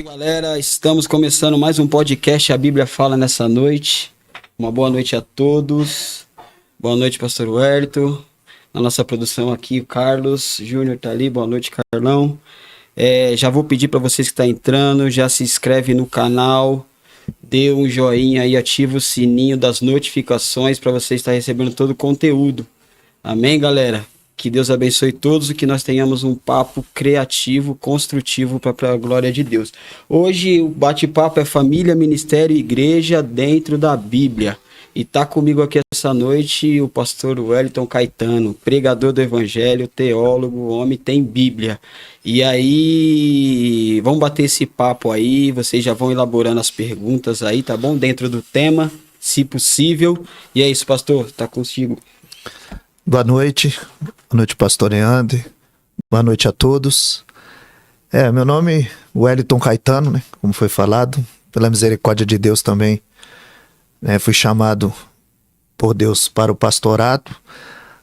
Galera, estamos começando mais um podcast A Bíblia Fala nessa noite. Uma boa noite a todos. Boa noite, pastor Wellington. Na nossa produção aqui, o Carlos Júnior tá ali. Boa noite, Carlão. Já vou pedir para vocês que estão entrando, já se inscreve no canal, dê um joinha aí, ativa o sininho das notificações para você estar recebendo todo o conteúdo. Amém, galera? Que Deus abençoe todos e que nós tenhamos um papo criativo, construtivo para a glória de Deus. Hoje o bate-papo é família, ministério e igreja dentro da Bíblia. E tá comigo aqui essa noite o pastor Wellington Caetano, pregador do evangelho, teólogo, homem tem Bíblia. E aí, vamos bater esse papo aí, vocês já vão elaborando as perguntas aí, tá bom? Dentro do tema, se possível. E é isso, pastor, tá contigo. Boa noite pastor Leandro, boa noite a todos. Meu nome é Wellington Caetano, né, como foi falado, pela misericórdia de Deus também, fui chamado por Deus para o pastorado,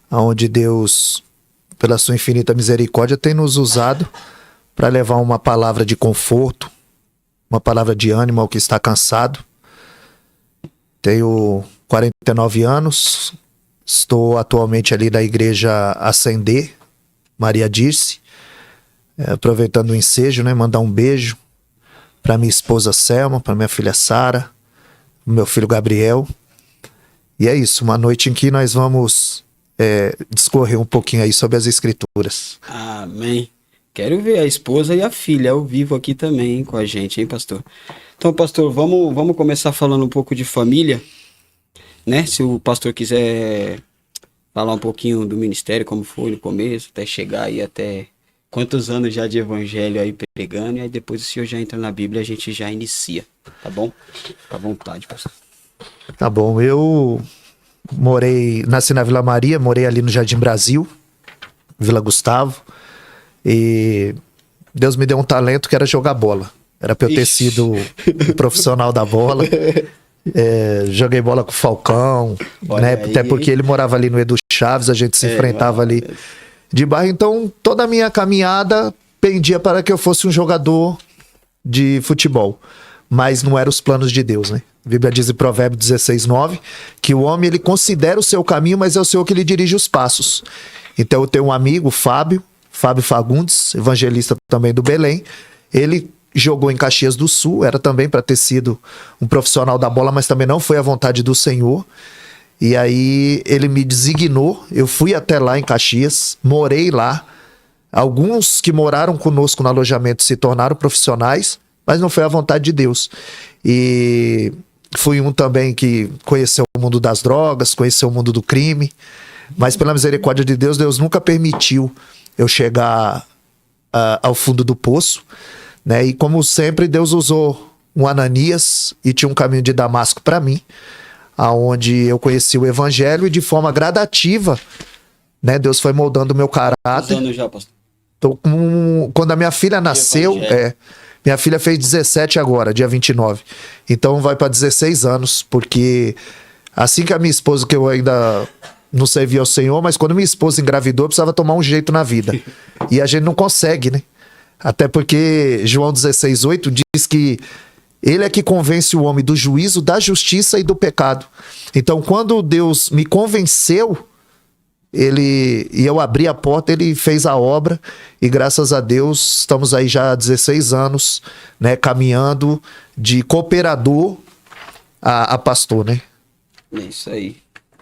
onde Deus, pela sua infinita misericórdia, tem nos usado para levar uma palavra de conforto, uma palavra de ânimo ao que está cansado. Tenho 49 anos, estou atualmente ali na igreja Ascender, Maria Dirce, aproveitando o ensejo, mandar um beijo para minha esposa Selma, para minha filha Sara, meu filho Gabriel. E é isso, uma noite em que nós vamos discorrer um pouquinho aí sobre as escrituras. Amém. Quero ver a esposa e a filha ao vivo aqui também, hein, com a gente, hein, pastor? Então, pastor, vamos começar falando um pouco de família, né? Se o pastor quiser falar um pouquinho do ministério, como foi no começo, até chegar aí até quantos anos já de evangelho aí pregando, e aí depois o senhor já entra na Bíblia, a gente já inicia, tá bom? Fica à vontade, pastor. Tá bom, eu nasci na Vila Maria, morei ali no Jardim Brasil, Vila Gustavo, e Deus me deu um talento que era jogar bola. Era pra eu ter sido um profissional da bola. Joguei bola com o Falcão, até porque ele morava ali no Edu Chaves, a gente se enfrentava ali de bairro, então toda a minha caminhada pendia para que eu fosse um jogador de futebol, mas não eram os planos de Deus, né? A Bíblia diz em Provérbios 16:9 que o homem ele considera o seu caminho, mas é o Senhor que lhe dirige os passos. Então eu tenho um amigo, Fábio Fagundes, evangelista também do Belém. Ele jogou em Caxias do Sul, era também para ter sido um profissional da bola, mas também não foi a vontade do Senhor. E aí ele me designou, eu fui até lá em Caxias, morei lá. Alguns que moraram conosco no alojamento se tornaram profissionais, mas não foi a vontade de Deus. E fui um também que conheceu o mundo das drogas, conheceu o mundo do crime, mas pela misericórdia de Deus, Deus nunca permitiu eu chegar ao fundo do poço. E como sempre, Deus usou um Ananias e tinha um caminho de Damasco para mim, aonde eu conheci o evangelho e de forma gradativa, Deus foi moldando o meu caráter. Quantos anos já, pastor? Quando a minha filha nasceu, minha filha fez 17 agora, dia 29. Então vai para 16 anos, porque assim que a minha esposa, que eu ainda não servia ao Senhor, mas quando minha esposa engravidou, eu precisava tomar um jeito na vida. E a gente não consegue, Até porque João 16:8 diz que ele é que convence o homem do juízo, da justiça e do pecado. Então, quando Deus me convenceu, e eu abri a porta, ele fez a obra, e graças a Deus, estamos aí já há 16 anos, caminhando de cooperador a pastor, É isso aí.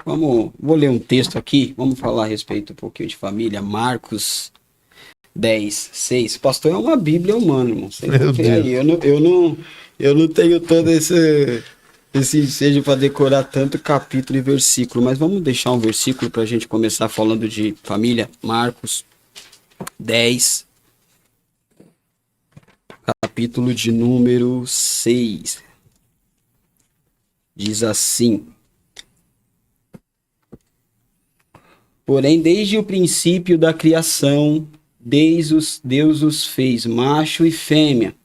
Vou ler um texto aqui, vamos falar a respeito um pouquinho de família. Marcos 10:6. Pastor é uma Bíblia humana, irmão. Aí. Eu não tenho todo esse ensejo para decorar tanto capítulo e versículo, mas vamos deixar um versículo para a gente começar falando de família. Marcos 10, capítulo de número 6. Diz assim: porém, desde o princípio da criação, Deus os fez macho e fêmea.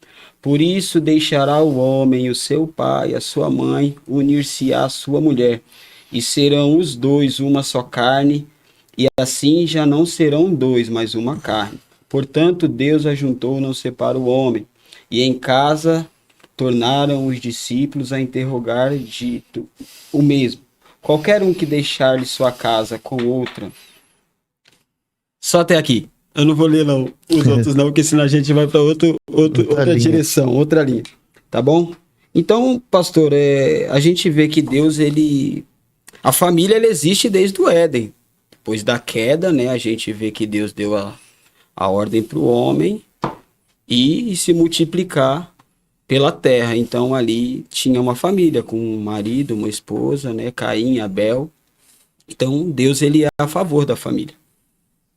Por isso deixará o homem o seu pai, a sua mãe, unir-se-á à sua mulher, e serão os dois uma só carne, e assim já não serão dois, mas uma carne. Portanto, Deus ajuntou, não separa o homem. E em casa tornaram os discípulos a interrogar, dito o mesmo. Qualquer um que deixar-lhe sua casa com outra. Só até aqui. Eu não vou ler não, os outros não, porque senão a gente vai para outra direção, outra linha. Tá bom? Então, pastor, a gente vê que Deus, a família, ela existe desde o Éden. Depois da queda, né, a gente vê que Deus deu a ordem para o homem e se multiplicar pela terra. Então, ali tinha uma família com um marido, uma esposa, né, Caim e Abel. Então, Deus, ele é a favor da família.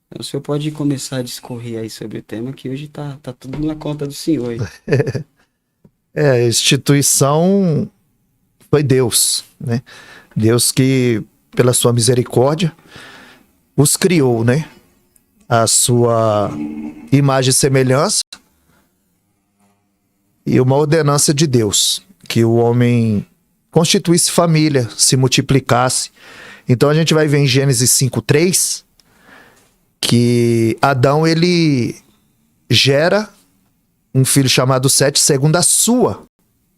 Então, o senhor pode começar a discorrer aí sobre o tema, que hoje tá tudo na conta do senhor aí. A instituição foi Deus, né? Deus que, pela sua misericórdia, os criou, né? A sua imagem e semelhança e uma ordenança de Deus, que o homem constituísse família, se multiplicasse. Então a gente vai ver em Gênesis 5:3 que Adão, ele gera um filho chamado Sete segundo a sua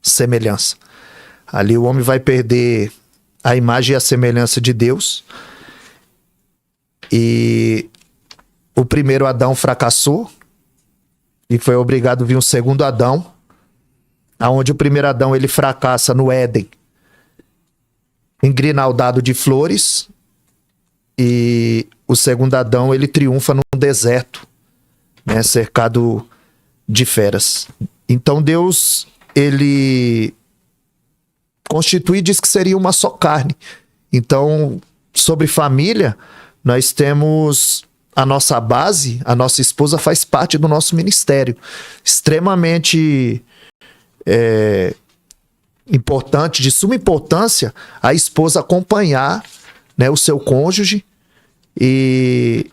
semelhança. Ali o homem vai perder a imagem e a semelhança de Deus. E o primeiro Adão fracassou e foi obrigado a vir um segundo Adão, aonde o primeiro Adão ele fracassa no Éden, engrinaldado de flores, e o segundo Adão ele triunfa num deserto, né, cercado de feras. Então Deus, ele constitui e diz que seria uma só carne. Então, sobre família, nós temos a nossa base, a nossa esposa faz parte do nosso ministério. Extremamente importante, de suma importância, a esposa acompanhar, né, o seu cônjuge. E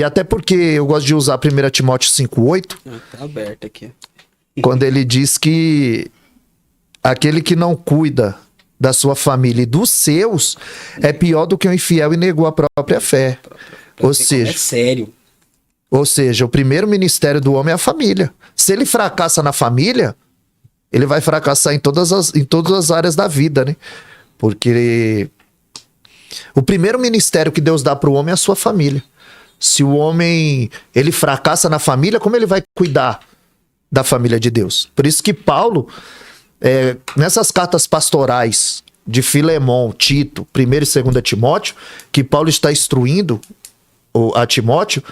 até porque eu gosto de usar 1 Timóteo 5:8. Tá aberto aqui. Quando ele diz que aquele que não cuida da sua família e dos seus é pior do que o infiel e negou a própria fé. Ou seja, é sério. Ou seja, o primeiro ministério do homem é a família. Se ele fracassa na família, ele vai fracassar em todas as áreas da vida, né? Porque o primeiro ministério que Deus dá para o homem é a sua família. Se o homem ele fracassa na família, como ele vai cuidar da família de Deus? Por isso que Paulo, nessas cartas pastorais de Filemon, Tito, 1 e 2 Timóteo, que Paulo está instruindo a Timóteo,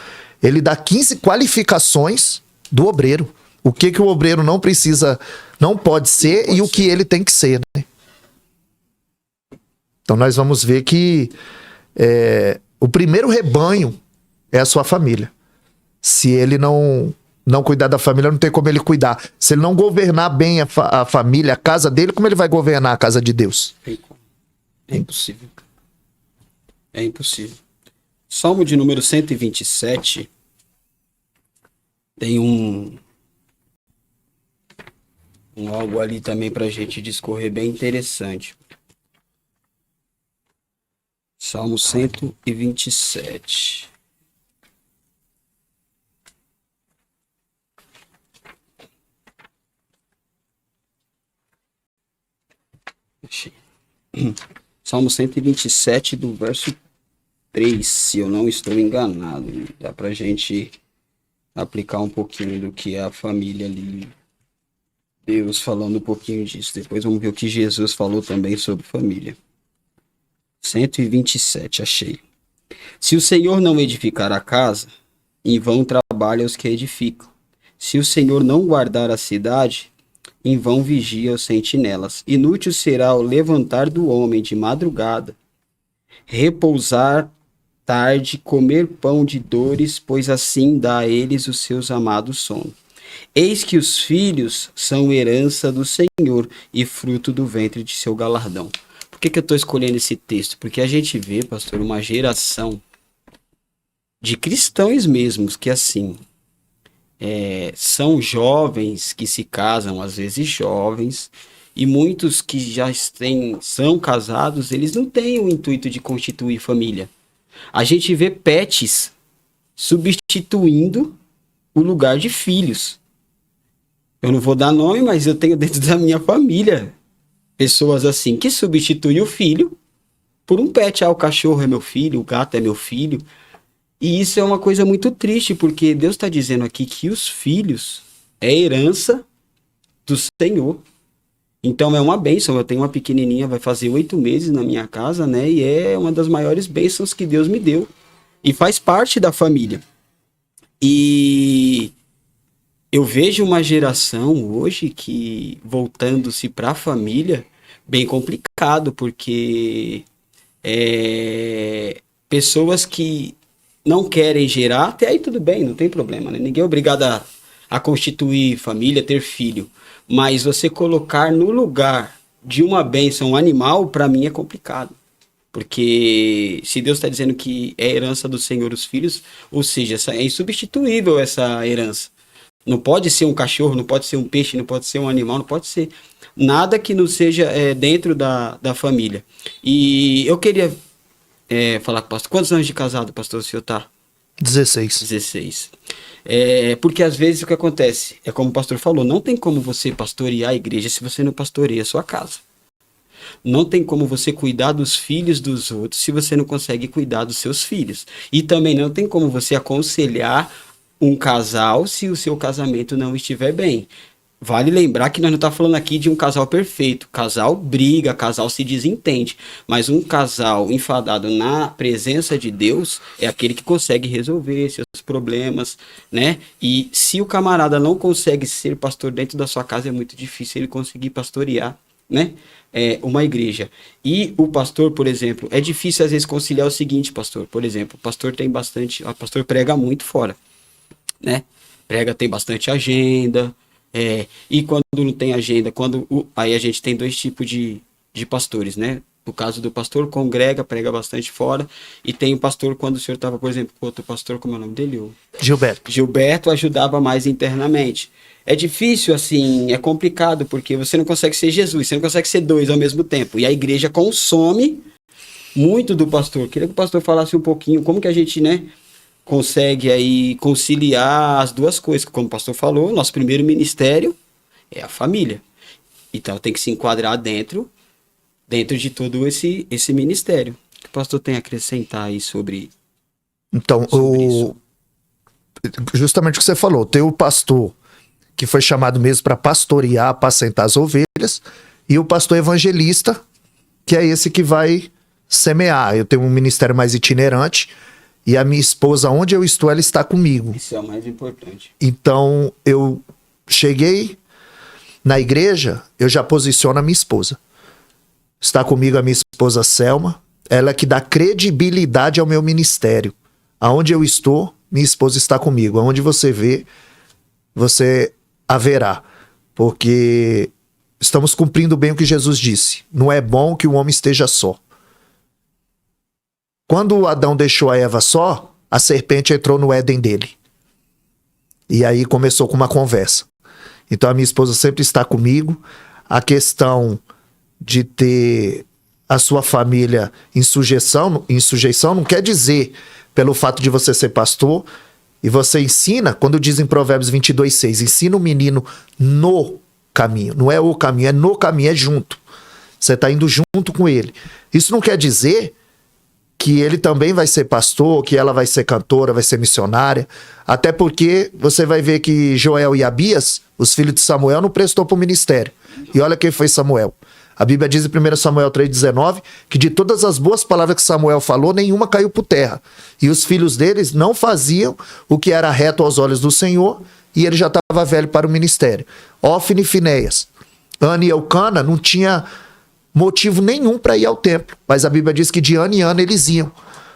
ele dá 15 qualificações do obreiro. O que o obreiro não pode ser e o que ele tem que ser, né? Então nós vamos ver que o primeiro rebanho é a sua família. Se ele não cuidar da família, não tem como ele cuidar. Se ele não governar bem a família, a casa dele, como ele vai governar a casa de Deus? É impossível. É impossível. Salmo de número 127 tem um algo ali também pra gente discorrer bem interessante. Salmo 127. Salmo 127 do verso 3, se eu não estou enganado. Dá pra gente aplicar um pouquinho do que é a família ali. Deus falando um pouquinho disso. Depois vamos ver o que Jesus falou também sobre família. 127, achei. Se o Senhor não edificar a casa, em vão trabalham os que edificam. Se o Senhor não guardar a cidade, em vão vigia os sentinelas. Inútil será o levantar do homem de madrugada, repousar tarde, comer pão de dores, pois assim dá a eles os seus amados sono. Eis que os filhos são herança do Senhor e fruto do ventre de seu galardão. Por que eu estou escolhendo esse texto? Porque a gente vê, pastor, uma geração de cristãos mesmos que assim, são jovens que se casam, às vezes jovens, e muitos que já são casados, eles não têm o intuito de constituir família. A gente vê pets substituindo o lugar de filhos. Eu não vou dar nome, mas eu tenho dentro da minha família pessoas assim que substituem o filho por um pet. Ah, o cachorro é meu filho, o gato é meu filho. E isso é uma coisa muito triste, porque Deus está dizendo aqui que os filhos é herança do Senhor. Então é uma bênção. Eu tenho uma pequenininha, vai fazer 8 meses na minha casa, né? E é uma das maiores bênçãos que Deus me deu. E faz parte da família. E eu vejo uma geração hoje que, voltando-se para a família, bem complicado, porque pessoas que não querem gerar, até aí tudo bem, não tem problema, né? Ninguém é obrigado a constituir família, ter filho. Mas você colocar no lugar de uma bênção animal, para mim é complicado. Porque se Deus está dizendo que é herança do Senhor os filhos, ou seja, é insubstituível essa herança. Não pode ser um cachorro, não pode ser um peixe, não pode ser um animal, não pode ser nada que não seja dentro da família. E eu queria falar com o pastor. Quantos anos de casado, pastor, o senhor está? 16. 16. Porque às vezes o que acontece, é como o pastor falou, não tem como você pastorear a igreja se você não pastoreia a sua casa. Não tem como você cuidar dos filhos dos outros se você não consegue cuidar dos seus filhos. E também não tem como você aconselhar um casal se o seu casamento não estiver bem. Vale lembrar que nós não estamos falando aqui de um casal perfeito. Casal briga, casal se desentende. Mas um casal enfadado na presença de Deus é aquele que consegue resolver seus problemas, né? E se o camarada não consegue ser pastor dentro da sua casa, é muito difícil ele conseguir pastorear, né? Uma igreja. E o pastor, por exemplo, é difícil às vezes conciliar o seguinte, pastor. Por exemplo, o pastor tem bastante... O pastor prega muito fora, né? Prega, tem bastante agenda... e quando não tem agenda, aí a gente tem 2 tipos de pastores, né? No caso do pastor, congrega, prega bastante fora, e tem o pastor, quando o senhor estava, por exemplo, com outro pastor, como é o nome dele? Gilberto ajudava mais internamente. É difícil, assim, é complicado, porque você não consegue ser Jesus, você não consegue ser 2 ao mesmo tempo, e a igreja consome muito do pastor. Queria que o pastor falasse um pouquinho como que a gente, né, consegue aí conciliar as 2 coisas, como o pastor falou, nosso primeiro ministério é a família. Então tem que se enquadrar dentro de todo esse ministério. O que o pastor tem a acrescentar aí sobre isso? Justamente o que você falou, tem o pastor que foi chamado mesmo para pastorear, apacentar as ovelhas, e o pastor evangelista, que é esse que vai semear. Eu tenho um ministério mais itinerante, e a minha esposa, onde eu estou, ela está comigo. Isso é o mais importante. Então, eu cheguei na igreja, eu já posiciono a minha esposa. Está comigo a minha esposa Selma, ela é que dá credibilidade ao meu ministério. Aonde eu estou, minha esposa está comigo. Aonde você vê, você haverá. Porque estamos cumprindo bem o que Jesus disse. Não é bom que o homem esteja só. Quando Adão deixou a Eva só, a serpente entrou no Éden dele. E aí começou com uma conversa. Então a minha esposa sempre está comigo. A questão de ter a sua família em sujeição não quer dizer pelo fato de você ser pastor e você ensina, quando diz em Provérbios 22:6, ensina o menino no caminho. Não é o caminho, é no caminho, é junto. Você está indo junto com ele. Isso não quer dizer que ele também vai ser pastor, que ela vai ser cantora, vai ser missionária. Até porque você vai ver que Joel e Abias, os filhos de Samuel, não prestou para o ministério. E olha quem foi Samuel. A Bíblia diz em 1 Samuel 3,19 que de todas as boas palavras que Samuel falou, nenhuma caiu por terra. E os filhos deles não faziam o que era reto aos olhos do Senhor, e ele já estava velho para o ministério. Ofne e Finéias. Ana e Eucana não tinha motivo nenhum para ir ao templo, mas a Bíblia diz que de ano em ano eles iam,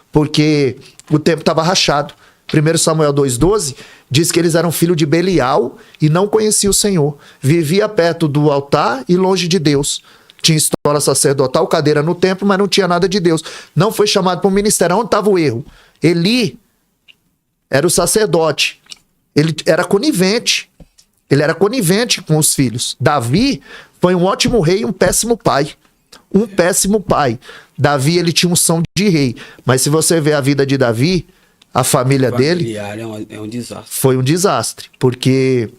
porque o templo estava rachado. 1 Samuel 2,12 diz que eles eram filhos de Belial e não conheciam o Senhor. Vivia perto do altar e longe de Deus. Tinha história sacerdotal, cadeira no templo, mas não tinha nada de Deus. Não foi chamado para o ministério. Onde estava o erro? Eli era o sacerdote. Ele era conivente. Ele era conivente com os filhos. Davi foi um ótimo rei e um péssimo pai. Um péssimo pai. Davi, ele tinha unção de rei. Mas se você ver a vida de Davi, a família dele É um desastre. foi um desastre. Porque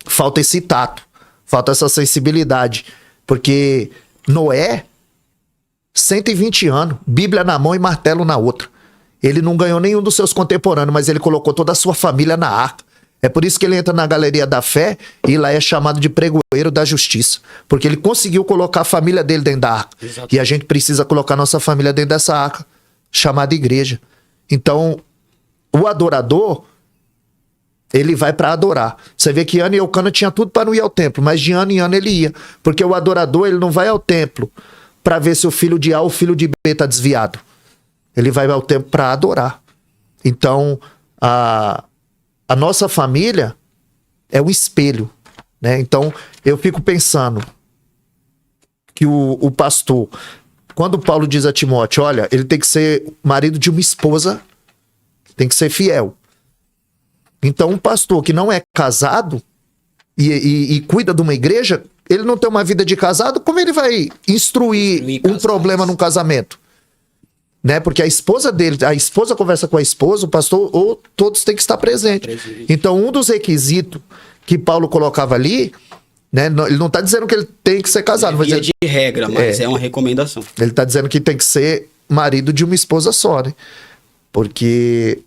falta esse tato, falta essa sensibilidade. Porque Noé, 120 anos, Bíblia na mão e martelo na outra. Ele não ganhou nenhum dos seus contemporâneos, mas ele colocou toda a sua família na arca. É por isso que ele entra na galeria da fé e lá é chamado de pregoeiro da justiça. Porque ele conseguiu colocar a família dele dentro da arca. Exato. E a gente precisa colocar nossa família dentro dessa arca, chamada igreja. Então, o adorador, ele vai para adorar. Você vê que Ana e Eucana tinha tudo para não ir ao templo, mas de ano em ano ele ia. Porque o adorador, ele não vai ao templo para ver se o filho de A ou o filho de B está desviado. Ele vai ao templo para adorar. Então, a nossa família é um espelho, né? Então, eu fico pensando que o pastor, quando Paulo diz a Timóteo, olha, ele tem que ser marido de uma esposa, tem que ser fiel. Então, um pastor que não é casado e cuida de uma igreja, ele não tem uma vida de casado, como ele vai instruir um problema num casamento? Né? Porque a esposa conversa com a esposa, o pastor, ou todos têm que estar presentes. Então, um dos requisitos que Paulo colocava ali, né, ele não está dizendo que ele tem que ser casado. É via de regra, mas é uma recomendação. Ele está dizendo que tem que ser marido de uma esposa só, né? Porque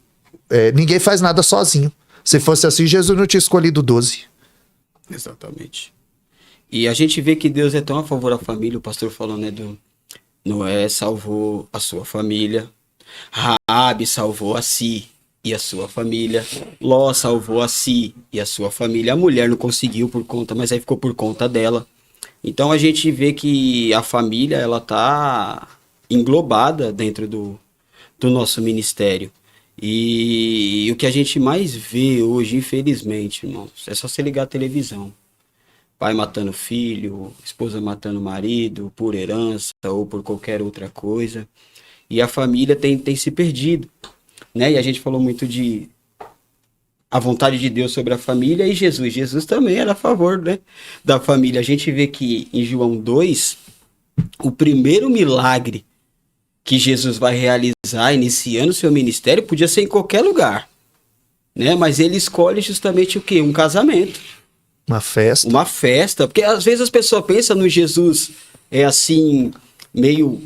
ninguém faz nada sozinho. Se fosse assim, Jesus não tinha escolhido 12. Exatamente. E a gente vê que Deus é tão a favor da família, o pastor falou, né, do Noé salvou a sua família, Raabe salvou a si e a sua família, Ló salvou a si e a sua família. A mulher não conseguiu por conta, mas aí ficou por conta dela. Então a gente vê que a família, ela tá englobada dentro do nosso ministério. E o que a gente mais vê hoje, infelizmente, irmãos, é só você ligar a televisão. Pai matando filho, esposa matando marido, por herança ou por qualquer outra coisa. E a família tem se perdido, né? E a gente falou muito de a vontade de Deus sobre a família e Jesus. Jesus também era a favor, né, da família. A gente vê que em João 2, o primeiro milagre que Jesus vai realizar iniciando seu ministério podia ser em qualquer lugar, né? Mas ele escolhe justamente o quê? Um casamento. Uma festa. Uma festa, porque às vezes as pessoas pensam no Jesus assim, meio,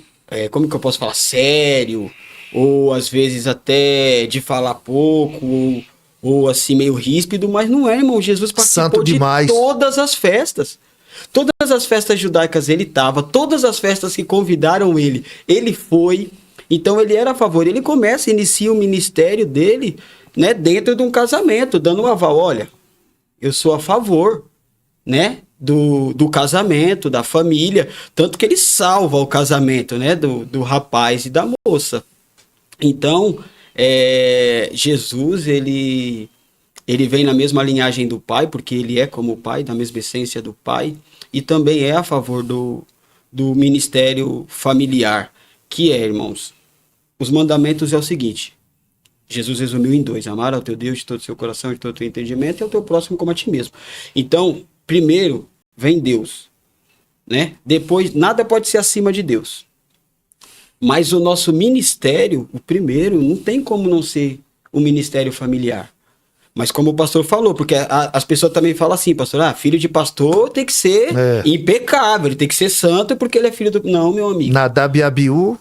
como que eu posso falar, sério, ou às vezes até de falar pouco, ou assim, meio ríspido, mas não é, irmão. Jesus participou de todas as festas. Todas as festas judaicas ele estava, todas as festas que convidaram ele foi. Então ele era a favor. Ele inicia o ministério dele, né, dentro de um casamento, dando um aval. Olha, eu sou a favor, né, do casamento, da família. Tanto que ele salva o casamento, né, do rapaz e da moça. Então, Jesus, ele vem na mesma linhagem do Pai, porque ele é como o Pai, da mesma essência do Pai. E também é a favor do ministério familiar, que irmãos, os mandamentos é o seguinte. Jesus resumiu em 2, amar ao teu Deus de todo o seu coração, de todo o teu entendimento, e ao teu próximo como a ti mesmo. Então, primeiro vem Deus, né? Depois, nada pode ser acima de Deus. Mas o nosso ministério, o primeiro, não tem como não ser o ministério familiar. Mas como o pastor falou, porque as pessoas também falam assim, pastor, filho de pastor tem que ser impecável, ele tem que ser santo porque ele é filho do... Não, meu amigo. Nadab e Abiú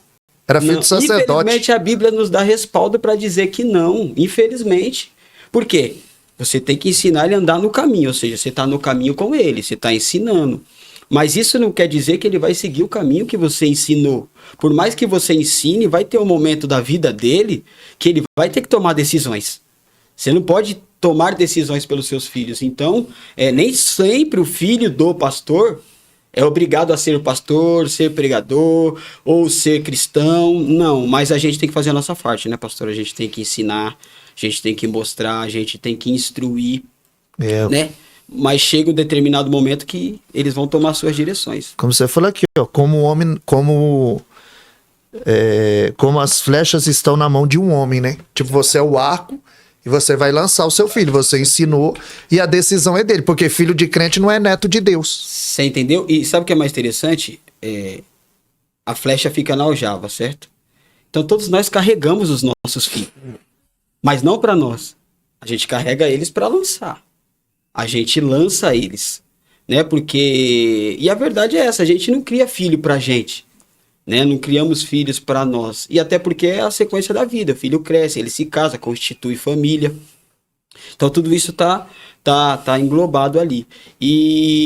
era filho do sacerdote. Infelizmente a Bíblia nos dá respaldo para dizer que não, infelizmente. Por quê? Você tem que ensinar ele a andar no caminho, ou seja, você está no caminho com ele, você está ensinando. Mas isso não quer dizer que ele vai seguir o caminho que você ensinou. Por mais que você ensine, vai ter um momento da vida dele que ele vai ter que tomar decisões. Você não pode tomar decisões pelos seus filhos. Então, nem sempre o filho do pastor é obrigado a ser pastor, ser pregador ou ser cristão. Não, mas a gente tem que fazer a nossa parte, né, pastor? A gente tem que ensinar, a gente tem que mostrar, a gente tem que instruir, né? Mas chega um determinado momento que eles vão tomar suas direções. Como você falou aqui, ó, como as flechas estão na mão de um homem, né? Tipo, você é o arco e você vai lançar o seu filho. Você ensinou e a decisão é dele, porque filho de crente não é neto de Deus. Você entendeu? E sabe o que é mais interessante? A flecha fica na aljava, certo? Então todos nós carregamos os nossos filhos, mas não para nós. A gente carrega eles para lançar. a gente lança eles, né? Porque, e a verdade é essa, a gente não cria filho pra gente, né? Não criamos filhos para nós. E até porque é a sequência da vida, o filho cresce, ele se casa, constitui família. Então tudo isso tá englobado ali. E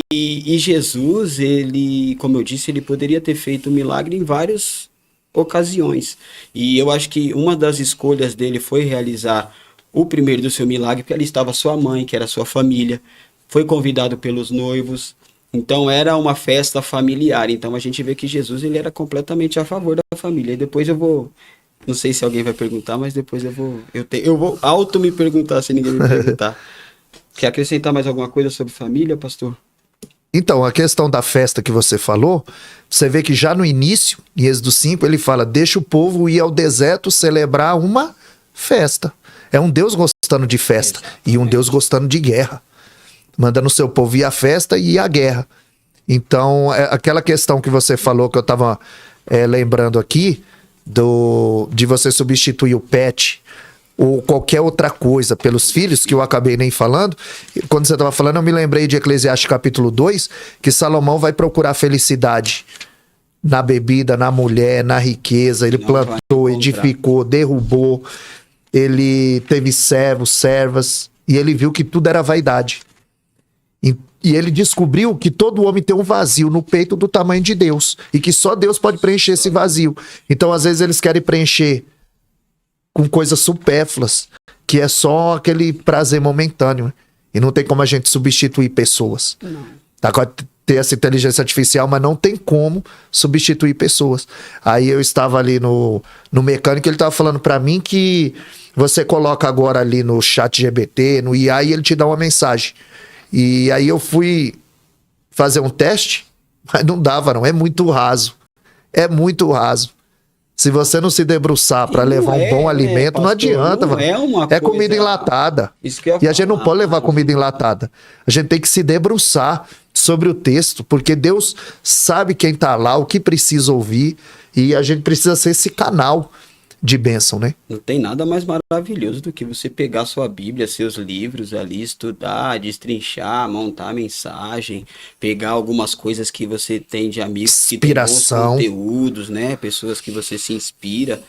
Jesus, ele, como eu disse, ele poderia ter feito um milagre em várias ocasiões. E eu acho que uma das escolhas dele foi realizar o primeiro do seu milagre, porque ali estava sua mãe, que era sua família, foi convidado pelos noivos. Então era uma festa familiar. Então a gente vê que Jesus, ele era completamente a favor da família. E depois eu vou, não sei se alguém vai perguntar, mas depois eu vou auto me perguntar se ninguém me perguntar. Quer acrescentar mais alguma coisa sobre família, pastor? Então, a questão da festa que você falou, você vê que já no início, em Êxodo 5, ele fala, deixa o povo ir ao deserto celebrar uma festa. É um Deus gostando de festa e um Deus gostando de guerra. Mandando o seu povo ir à festa e ir à guerra. Então, aquela questão que você falou, que eu estava lembrando aqui, de você substituir o pet ou qualquer outra coisa pelos filhos, que eu acabei nem falando. Quando você estava falando, eu me lembrei de Eclesiastes capítulo 2, que Salomão vai procurar felicidade na bebida, na mulher, na riqueza. Ele plantou, edificou, derrubou, ele teve servos, servas, e ele viu que tudo era vaidade. E ele descobriu que todo homem tem um vazio no peito do tamanho de Deus, e que só Deus pode preencher esse vazio. Então, às vezes, eles querem preencher com coisas supérfluas, que é só aquele prazer momentâneo. E não tem como a gente substituir pessoas. Agora tem essa inteligência artificial, mas não tem como substituir pessoas. Aí eu estava ali no mecânico, ele estava falando para mim que você coloca agora ali no chat GPT, no IA, e ele te dá uma mensagem. E aí eu fui fazer um teste, mas não dava não, é muito raso. É muito raso. Se você não se debruçar para levar um bom alimento, pastor, não adianta, não mano. É comida enlatada. Isso que eu ia e a gente não pode levar comida enlatada. A gente tem que se debruçar sobre o texto, porque Deus sabe quem tá lá, o que precisa ouvir, e a gente precisa ser esse canal de bênção, né? Não tem nada mais maravilhoso do que você pegar sua Bíblia, seus livros ali, estudar, destrinchar, montar a mensagem, pegar algumas coisas que você tem de amigos que tem bons conteúdos, né? Pessoas que você se inspira.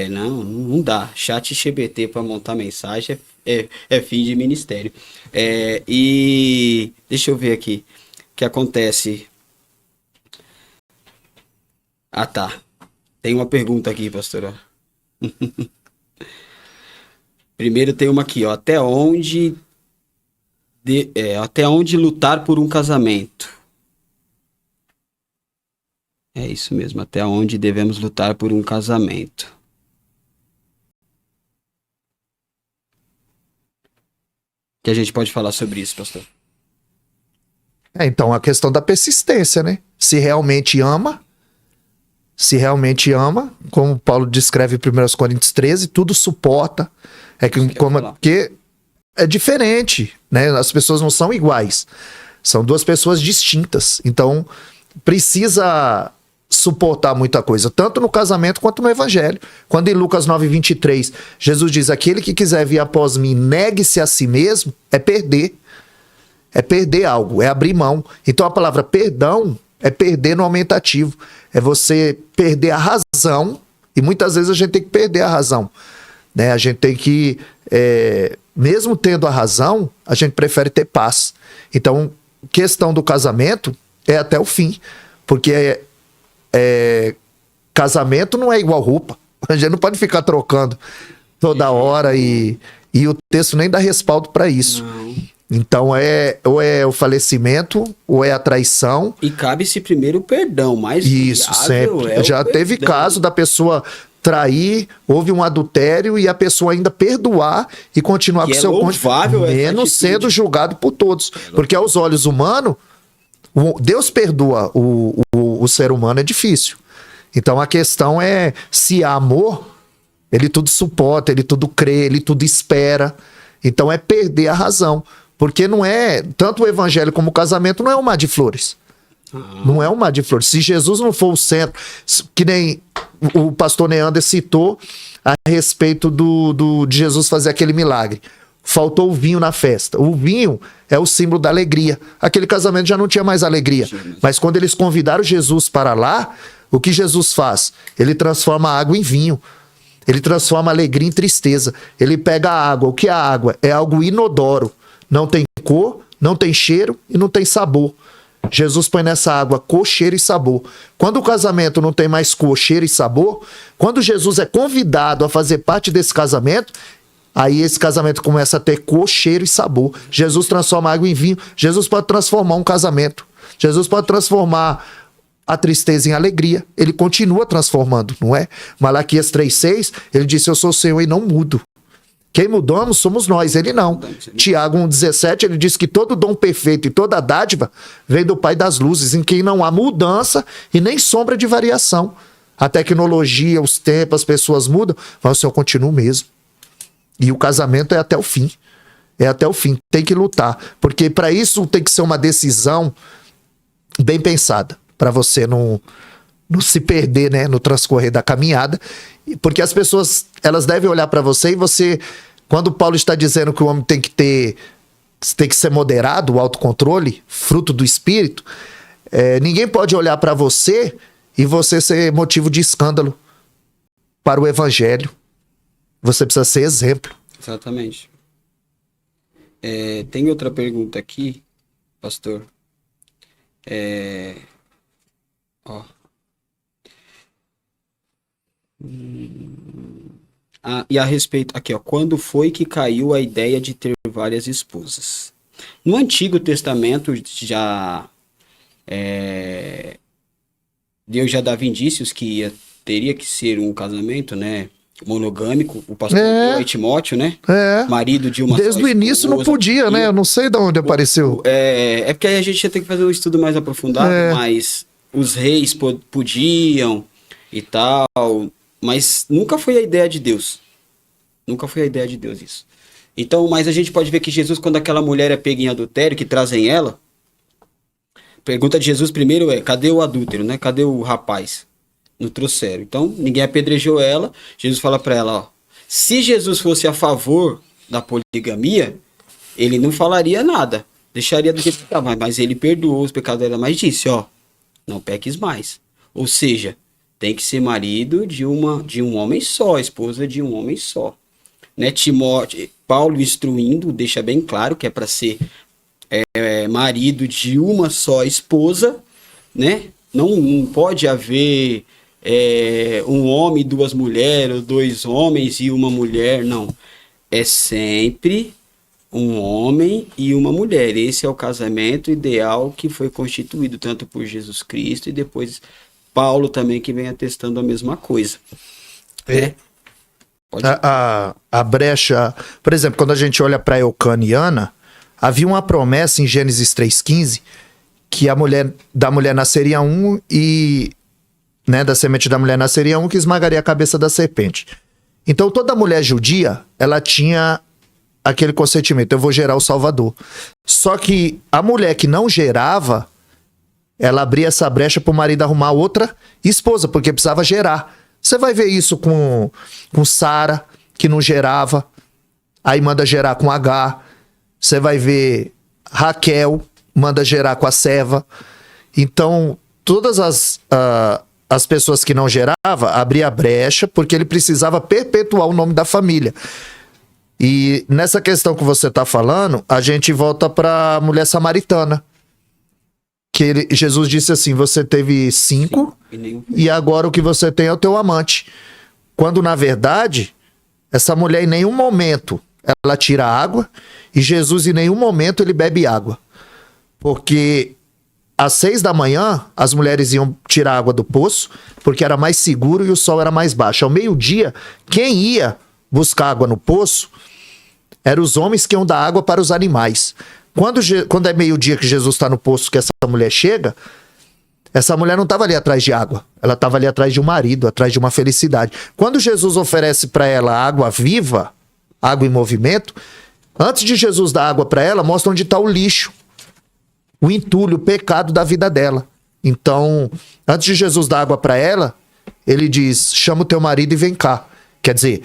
Não dá. Chat GPT para montar mensagem é fim de ministério. E deixa eu ver aqui o que acontece. Ah, tá. Tem uma pergunta aqui, pastor. Primeiro tem uma aqui, ó. Até onde lutar por um casamento? É isso mesmo, até onde devemos lutar por um casamento? O que a gente pode falar sobre isso, pastor? Então, a questão da persistência, né? Se realmente ama, como Paulo descreve em 1 Coríntios 13, tudo suporta. Porque é diferente, né? As pessoas não são iguais. São duas pessoas distintas. Então, precisa suportar muita coisa, tanto no casamento quanto no evangelho. Quando em Lucas 9:23, Jesus diz, aquele que quiser vir após mim, negue-se a si mesmo, é perder. É perder algo, é abrir mão. Então, a palavra perdão é perder no aumentativo. É você perder a razão, e muitas vezes a gente tem que perder a razão, né? A gente tem que, mesmo tendo a razão, a gente prefere ter paz. Então, questão do casamento é até o fim, porque casamento não é igual roupa. A gente não pode ficar trocando toda hora e o texto nem dá respaldo para isso. Não. Então, ou é o falecimento, ou é a traição. E cabe-se primeiro o perdão, mas isso, sempre. Já teve caso da pessoa trair, houve um adultério e a pessoa ainda perdoar e continuar com o seu cônjuge, menos sendo julgado por todos. Porque aos olhos humanos, Deus perdoa o ser humano, é difícil. Então, a questão é, se há amor, ele tudo suporta, ele tudo crê, ele tudo espera. Então, é perder a razão. Porque não é, tanto o evangelho como o casamento não é um mar de flores. Não é um mar de flores. Se Jesus não for o centro, que nem o pastor Neander citou a respeito de Jesus fazer aquele milagre. faltou o vinho na festa. O vinho é o símbolo da alegria. Aquele casamento já não tinha mais alegria. Mas quando eles convidaram Jesus para lá, o que Jesus faz? Ele transforma a água em vinho. Ele transforma a alegria em tristeza. Ele pega a água. O que é a água? É algo inodoro. Não tem cor, não tem cheiro e não tem sabor. Jesus põe nessa água cor, cheiro e sabor. Quando o casamento não tem mais cor, cheiro e sabor, quando Jesus é convidado a fazer parte desse casamento, aí esse casamento começa a ter cor, cheiro e sabor. Jesus transforma água em vinho. Jesus pode transformar um casamento. Jesus pode transformar a tristeza em alegria. Ele continua transformando, não é? Malaquias 3,6, ele disse, eu sou o Senhor e não mudo. Quem mudamos somos nós, ele não. Tiago 1,17, ele diz que todo dom perfeito e toda dádiva vem do Pai das luzes, em quem não há mudança e nem sombra de variação. A tecnologia, os tempos, as pessoas mudam, mas o Senhor continua o mesmo. E o casamento é até o fim. É até o fim. Tem que lutar. Porque para isso tem que ser uma decisão bem pensada. Para você não se perder, né, no transcorrer da caminhada. Porque as pessoas, elas devem olhar para você e você... Quando Paulo está dizendo que o homem tem que ser moderado, o autocontrole, fruto do Espírito, ninguém pode olhar para você e você ser motivo de escândalo para o Evangelho. Você precisa ser exemplo. Exatamente. Tem outra pergunta aqui, pastor. E a respeito, aqui ó, quando foi que caiu a ideia de ter várias esposas? No Antigo Testamento já Deus já dava indícios que teria que ser um casamento, né, monogâmico. O pastor Timóteo, né, marido de uma desde só o início esposa, não podia, né? Eu não sei de onde apareceu. É porque aí a gente ia ter que fazer um estudo mais aprofundado, mas os reis podiam e tal. Mas nunca foi a ideia de Deus. Nunca foi a ideia de Deus isso. Então, mas a gente pode ver que Jesus, quando aquela mulher é pega em adultério, que trazem ela, pergunta de Jesus primeiro cadê o adúltero, né? Cadê o rapaz? Não trouxeram. Então, ninguém apedrejou ela. Jesus fala para ela, ó, se Jesus fosse a favor da poligamia, ele não falaria nada. Deixaria do jeito que estava. Mas ele perdoou os pecados dela, mas disse, ó, não peques mais. Ou seja, tem que ser marido de um homem só, esposa de um homem só. Né? Paulo instruindo, deixa bem claro que é para ser marido de uma só esposa, né? Não pode haver um homem e duas mulheres, ou dois homens e uma mulher, não. É sempre um homem e uma mulher. Esse é o casamento ideal que foi constituído tanto por Jesus Cristo e depois Paulo também, que vem atestando a mesma coisa. A brecha, por exemplo, quando a gente olha para Eucana e Ana, havia uma promessa em Gênesis 3,15 que da mulher nasceria um e, né, da semente da mulher nasceria um que esmagaria a cabeça da serpente. Então toda mulher judia, ela tinha aquele consentimento, eu vou gerar o Salvador. Só que a mulher que não gerava, ela abria essa brecha para o marido arrumar outra esposa, porque precisava gerar. Você vai ver isso com Sara, que não gerava, aí manda gerar com Agar. Você vai ver Raquel, manda gerar com a Seva. Então, todas as pessoas que não geravam, abria a brecha, porque ele precisava perpetuar o nome da família. E nessa questão que você está falando, a gente volta para a mulher samaritana. Que Jesus disse assim, você teve 5 e agora o que você tem é o teu amante. Quando na verdade, essa mulher em nenhum momento ela tira água e Jesus em nenhum momento ele bebe água. Porque às 6 da manhã as mulheres iam tirar água do poço porque era mais seguro e o sol era mais baixo. Ao meio-dia, quem ia buscar água no poço eram os homens que iam dar água para os animais. Quando é meio-dia que Jesus está no poço, que essa mulher chega, essa mulher não estava ali atrás de água. Ela estava ali atrás de um marido, atrás de uma felicidade. Quando Jesus oferece para ela água viva, água em movimento, antes de Jesus dar água para ela, mostra onde está o lixo, o entulho, o pecado da vida dela. Então, antes de Jesus dar água para ela, ele diz, chama o teu marido e vem cá. Quer dizer,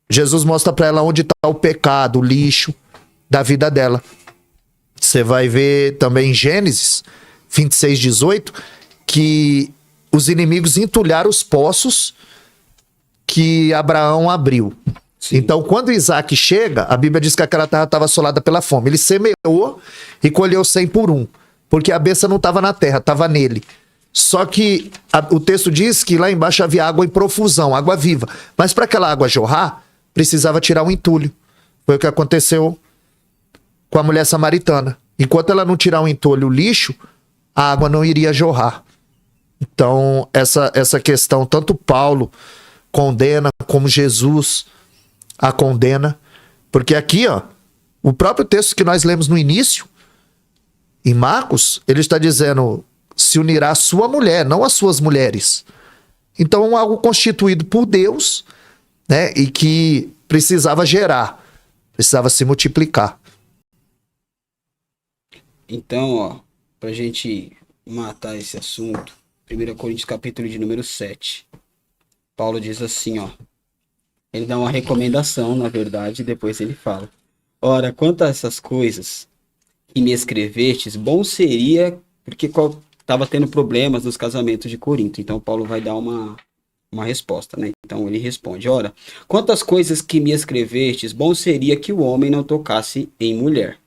Jesus mostra para ela onde está o pecado, o lixo da vida dela. Você vai ver também em Gênesis 26:18 que os inimigos entulharam os poços que Abraão abriu. Sim. Então, quando Isaac chega, a Bíblia diz que aquela terra estava assolada pela fome. Ele semeou e colheu 100 por 1, porque a bênção não estava na terra, estava nele. Só que o texto diz que lá embaixo havia água em profusão, água viva. Mas para aquela água jorrar, precisava tirar o entulho. Foi o que aconteceu com a mulher samaritana. Enquanto ela não tirar o entulho, o lixo, a água não iria jorrar. Então, essa questão, tanto Paulo condena, como Jesus a condena. Porque aqui, ó, o próprio texto que nós lemos no início, em Marcos, ele está dizendo: se unirá a sua mulher, não as suas mulheres. Então, algo constituído por Deus, né, e que precisava gerar, precisava se multiplicar. Então, ó, pra gente matar esse assunto, 1 Coríntios capítulo de número 7, Paulo diz assim, ó, ele dá uma recomendação, na verdade, e depois ele fala: ora, quanto a essas coisas que me escrevestes, bom seria, porque estava tendo problemas nos casamentos de Corinto. Então Paulo vai dar uma resposta, né? Então ele responde: ora, quanto às coisas que me escrevestes, bom seria que o homem não tocasse em mulher.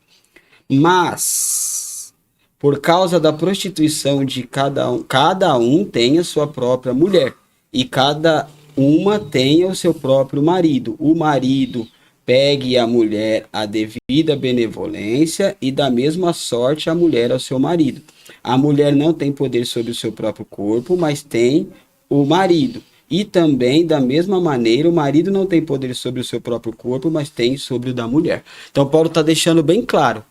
Mas, por causa da prostituição de cada um tem a sua própria mulher, e cada uma tenha o seu próprio marido. O marido pegue a mulher a devida benevolência, e da mesma sorte a mulher ao seu marido. A mulher não tem poder sobre o seu próprio corpo, mas tem o marido. E também, da mesma maneira, o marido não tem poder sobre o seu próprio corpo, mas tem sobre o da mulher. Então Paulo está deixando bem claro: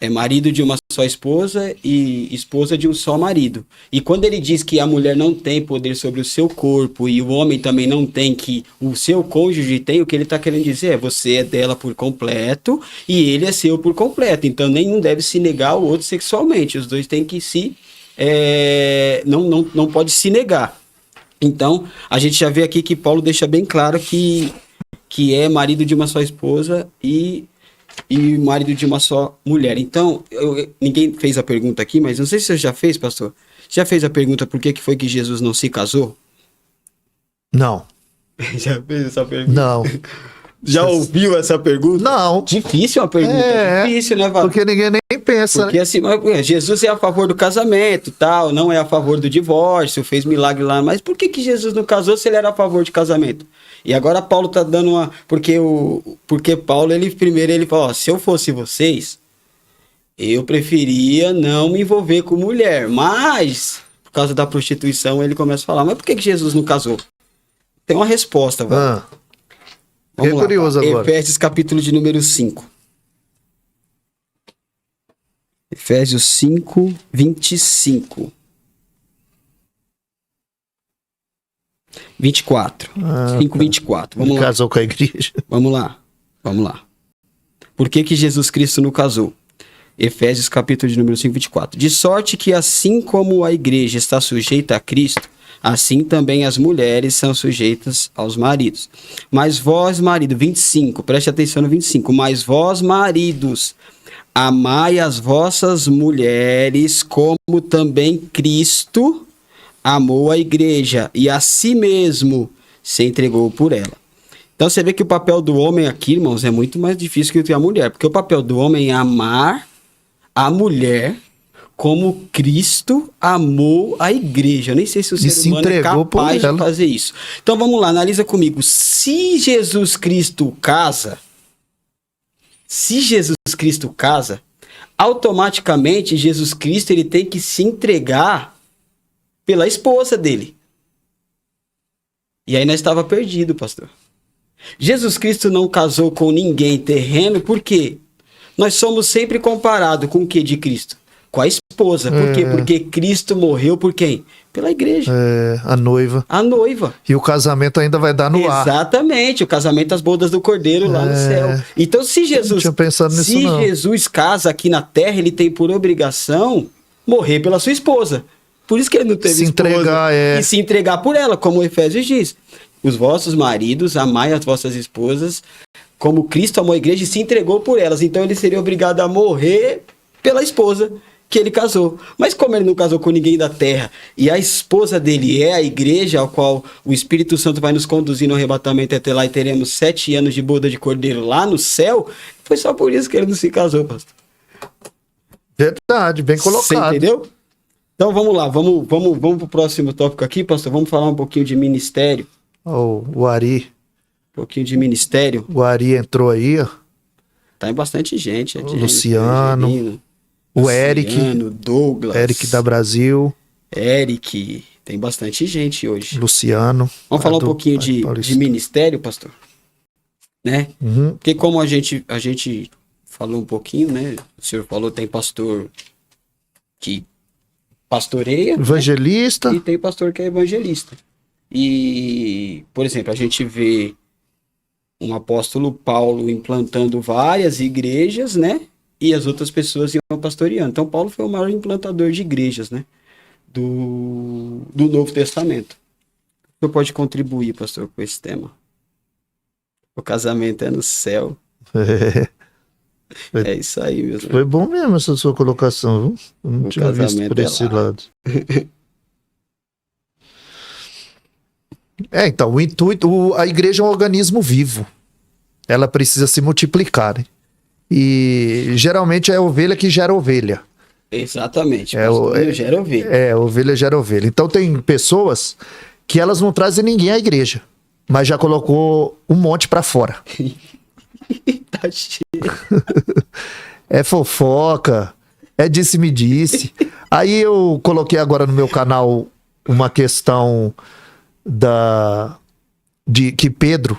é marido de uma só esposa e esposa de um só marido. E quando ele diz que a mulher não tem poder sobre o seu corpo e o homem também não tem, que o seu cônjuge tem, o que ele está querendo dizer é: você é dela por completo e ele é seu por completo. Então nenhum deve se negar ao outro sexualmente. Os dois têm que se... não pode se negar. Então a gente já vê aqui que Paulo deixa bem claro que é marido de uma só esposa e marido de uma só mulher. Então, ninguém fez a pergunta aqui, mas não sei se você já fez, pastor. Já fez a pergunta por que foi que Jesus não se casou? Não. Já fez essa pergunta? Não. Já ouviu essa pergunta? Não. Difícil uma pergunta. Difícil, né, Val? Porque ninguém nem pensa. Porque assim, Jesus é a favor do casamento e tal, não é a favor do divórcio, fez milagre lá. Mas por que Jesus não casou se ele era a favor de casamento? E agora Paulo tá dando uma... Porque Paulo, primeiro ele falou: ó, se eu fosse vocês, eu preferia não me envolver com mulher. Mas, por causa da prostituição, ele começa a falar: mas por que Jesus não casou? Tem uma resposta, Val. Vamos lá, curioso agora. Efésios capítulo de número 5. Efésios 5, 25. 24. 5, 24. Vamos lá. Casou com a igreja. Vamos lá. Por que Jesus Cristo não casou? Efésios capítulo de número 5, 24. De sorte que assim como a igreja está sujeita a Cristo, assim também as mulheres são sujeitas aos maridos. Mas vós, marido, 25, preste atenção no 25. Mas vós, maridos, amai as vossas mulheres, como também Cristo amou a igreja e a si mesmo se entregou por ela. Então você vê que o papel do homem aqui, irmãos, é muito mais difícil que o da mulher, porque o papel do homem é amar a mulher como Cristo amou a igreja. Eu nem sei se o ser humano é capaz de fazer isso. Então vamos lá, analisa comigo. Se Jesus Cristo casa, automaticamente Jesus Cristo ele tem que se entregar pela esposa dele. E aí nós estava perdido, pastor. Jesus Cristo não casou com ninguém terreno, por quê? Nós somos sempre comparados com o que de Cristo? Com a esposa. Por quê? Porque Cristo morreu por quem? Pela igreja. A noiva. A noiva. E o casamento ainda vai dar no ar. Exatamente. O casamento das bodas do Cordeiro lá no céu. Então, se Jesus casa aqui na terra, ele tem por obrigação morrer pela sua esposa. Por isso que ele não teve se esposa. Entregar, E se entregar por ela, como o Efésios diz. os vossos maridos, amai as vossas esposas, como Cristo amou a igreja e se entregou por elas. Então ele seria obrigado a morrer pela esposa que ele casou. Mas como ele não casou com ninguém da terra, e a esposa dele é a igreja, ao qual o Espírito Santo vai nos conduzir no arrebatamento até lá, e teremos 7 anos de boda de cordeiro lá no céu, foi só por isso que ele não se casou, pastor. Verdade, bem colocado. Você entendeu? Então vamos lá, vamos pro próximo tópico aqui, pastor. Vamos falar um pouquinho de ministério. O Ari. Um pouquinho de ministério. O Ari entrou aí, ó. Tá em bastante gente. O Luciano. Angelino, O Eric. Luciano, Douglas. Eric da Brasil. Eric. Tem bastante gente hoje. Luciano. Vamos falar um pouquinho de ministério, pastor? Né? Uhum. Porque como a gente falou um pouquinho, né? O senhor falou, tem pastor que pastoreia, Evangelista. né? E tem pastor que é evangelista. E, por exemplo, a gente vê um apóstolo Paulo implantando várias igrejas, né? E as outras pessoas iam pastoreando. Então, Paulo foi o maior implantador de igrejas, né? Do Novo Testamento. O senhor pode contribuir, pastor, com esse tema? O casamento é no céu. É isso aí mesmo. Foi bom mesmo essa sua colocação, viu? Eu não O tinha visto casamento por é esse lá. lado. Então, o intuito, a igreja é um organismo vivo. Ela precisa se multiplicar, né? E geralmente é a ovelha que gera ovelha. Exatamente. Gera ovelha. Ovelha gera ovelha. Então tem pessoas que elas não trazem ninguém à igreja, mas já colocou um monte pra fora. Tá cheio. É fofoca, é disse-me-disse. Aí eu coloquei agora no meu canal uma questão de que Pedro,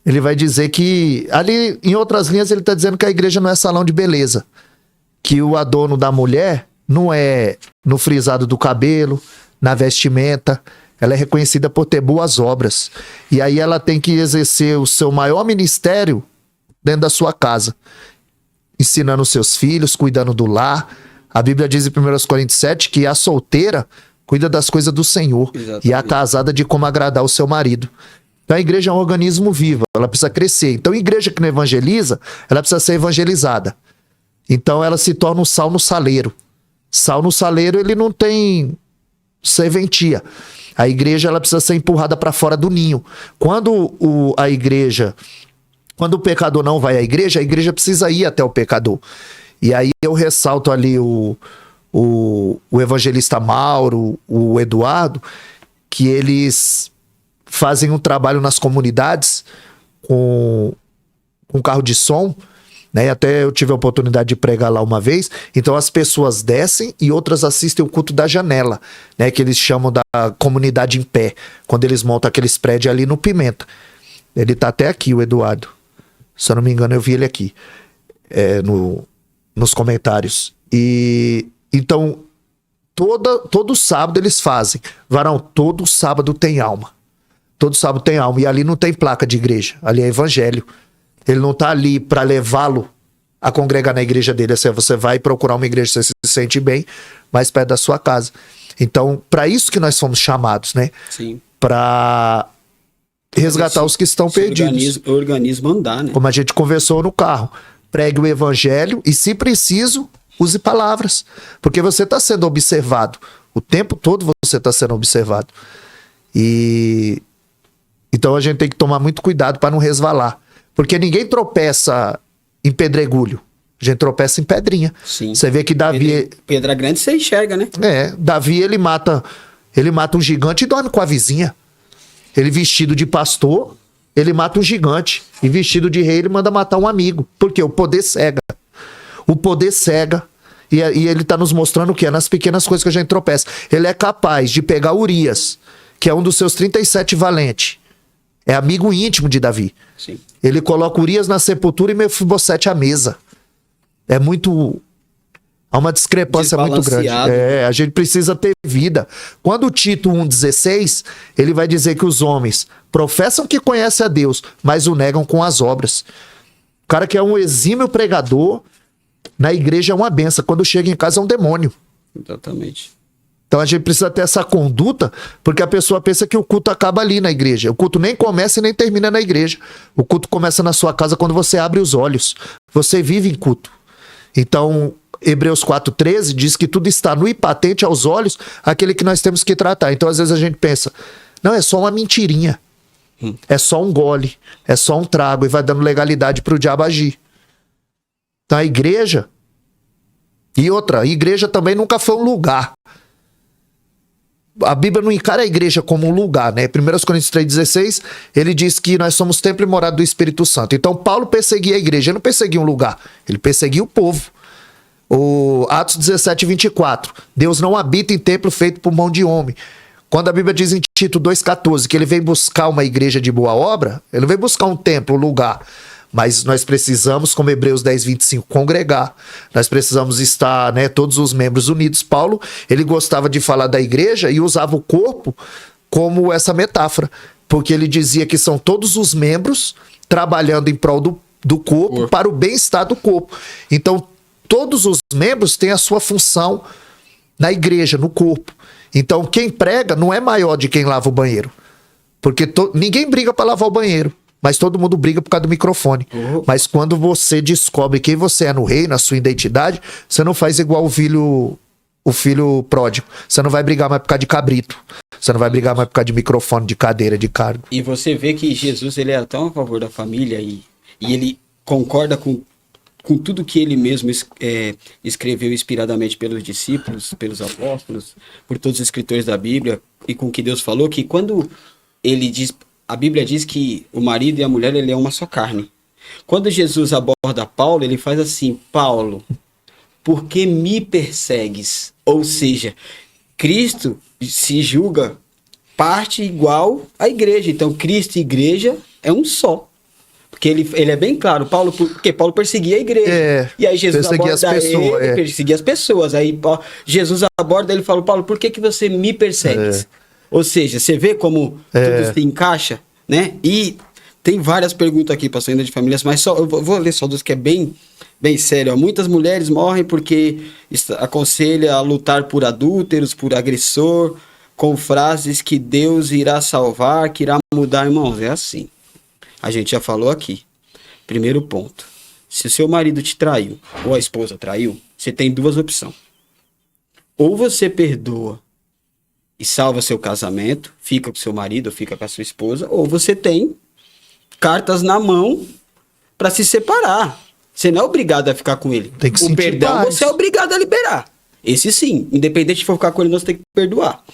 ele vai dizer que, ali em outras linhas ele está dizendo que a igreja não é salão de beleza, que o adorno da mulher não é no frisado do cabelo, na vestimenta, ela é reconhecida por ter boas obras, e aí ela tem que exercer o seu maior ministério dentro da sua casa, ensinando os seus filhos, cuidando do lar. A Bíblia diz em 1 Coríntios 7 que a solteira cuida das coisas do Senhor. Exatamente. E a casada de como agradar o seu marido. Então a igreja é um organismo vivo, ela precisa crescer. Então a igreja que não evangeliza, ela precisa ser evangelizada. Então ela se torna um sal no saleiro. Sal no saleiro, ele não tem serventia. A igreja ela precisa ser empurrada para fora do ninho. Quando o pecador não vai à igreja, a igreja precisa ir até o pecador. E aí eu ressalto ali o evangelista Mauro, o Eduardo, que eles fazem um trabalho nas comunidades com carro de som, né? Até eu tive a oportunidade de pregar lá uma vez. Então as pessoas descem e outras assistem o culto da janela, né? Que eles chamam da comunidade em pé, quando eles montam aqueles prédios ali no Pimenta. Ele tá até aqui, o Eduardo. Se eu não me engano, eu vi ele aqui nos comentários. E então todo sábado eles fazem. Varão, todo sábado tem alma. Todo sábado tem alma. E ali não tem placa de igreja. Ali é evangelho. Ele não tá ali para levá-lo a congregar na igreja dele. Assim, você vai procurar uma igreja que você se sente bem, mais perto da sua casa. Então, para isso que nós fomos chamados, né? Sim. Para resgatar os que estão perdidos. O organismo andar, né? Como a gente conversou no carro. Pregue o evangelho e, se preciso, use palavras. Porque você está sendo observado. O tempo todo você está sendo observado. E então a gente tem que tomar muito cuidado para não resvalar. Porque ninguém tropeça em pedregulho. A gente tropeça em pedrinha. Sim. Você vê que Davi... Pedra grande você enxerga, né? Davi ele mata um gigante e dorme com a vizinha. Ele vestido de pastor, ele mata um gigante. E vestido de rei, ele manda matar um amigo. Porque o poder cega. O poder cega. E ele está nos mostrando o que é nas pequenas coisas que a gente tropeça. Ele é capaz de pegar Urias, que é um dos seus 37 valentes. É amigo íntimo de Davi. Sim. Ele coloca Urias na sepultura e Mefibosete à mesa. Há uma discrepância muito grande. A gente precisa ter vida. Quando o Tito 1,16, ele vai dizer que os homens professam que conhecem a Deus, mas o negam com as obras. O cara que é um exímio pregador, na igreja é uma benção. Quando chega em casa é um demônio. Exatamente. Então a gente precisa ter essa conduta, porque a pessoa pensa que o culto acaba ali na igreja. O culto nem começa e nem termina na igreja. O culto começa na sua casa quando você abre os olhos. Você vive em culto. Então, Hebreus 4,13 diz que tudo está nu e patente aos olhos, aquele que nós temos que tratar. Então, às vezes a gente pensa, não, é só uma mentirinha. É só um gole, é só um trago, e vai dando legalidade para o diabo agir. Então, a igreja... E outra, a igreja também nunca foi um lugar. A Bíblia não encara a igreja como um lugar, né? 1 Coríntios 3,16, ele diz que nós somos templo e morada do Espírito Santo. Então, Paulo perseguia a igreja, ele não perseguia um lugar, ele perseguia o povo. O Atos 17:24, Deus não habita em templo feito por mão de homem. Quando a Bíblia diz em Tito 2,14 que ele vem buscar uma igreja de boa obra, ele não vem buscar um templo, um lugar. Mas nós precisamos, como Hebreus 10:25, congregar. Nós precisamos estar, né, todos os membros unidos. Paulo, ele gostava de falar da igreja e usava o corpo como essa metáfora. Porque ele dizia que são todos os membros trabalhando em prol do corpo para o bem-estar do corpo. Então, todos os membros têm a sua função na igreja, no corpo. Então, quem prega não é maior de quem lava o banheiro. Porque ninguém briga para lavar o banheiro. Mas todo mundo briga por causa do microfone. Mas quando você descobre quem você é no reino, a sua identidade, você não faz igual o filho pródigo. Você não vai brigar mais por causa de cabrito. Você não vai brigar mais por causa de microfone, de cadeira, de cargo. E você vê que Jesus, ele era tão a favor da família e ele concorda com tudo que ele mesmo escreveu inspiradamente pelos discípulos, pelos apóstolos, por todos os escritores da Bíblia, e com o que Deus falou, que quando ele diz... A Bíblia diz que o marido e a mulher, ele é uma só carne. Quando Jesus aborda Paulo, ele faz assim: Paulo, por que me persegues? Ou seja, Cristo se julga parte igual à igreja. Então, Cristo e igreja é um só. Porque ele é bem claro, porque Paulo perseguia a igreja. E aí Jesus aborda ele, perseguia as pessoas. Aí Jesus aborda ele e fala: Paulo, por que você me persegues? Ou seja, você vê como tudo se encaixa, né? E tem várias perguntas aqui, pastor, ainda de famílias, mas só eu vou ler só dos que é bem sério. Ó. Muitas mulheres morrem porque aconselha a lutar por adúlteros, por agressor, com frases que Deus irá salvar, que irá mudar, irmãos. É assim. A gente já falou aqui. Primeiro ponto. Se o seu marido te traiu, ou a esposa traiu, você tem duas opções. Ou você perdoa e salva seu casamento, fica com seu marido ou fica com a sua esposa, ou você tem cartas na mão para se separar. Você não é obrigado a ficar com ele. Tem que o perdão paz. Você é obrigado a liberar. Esse sim, independente de for ficar com ele, você tem que perdoar.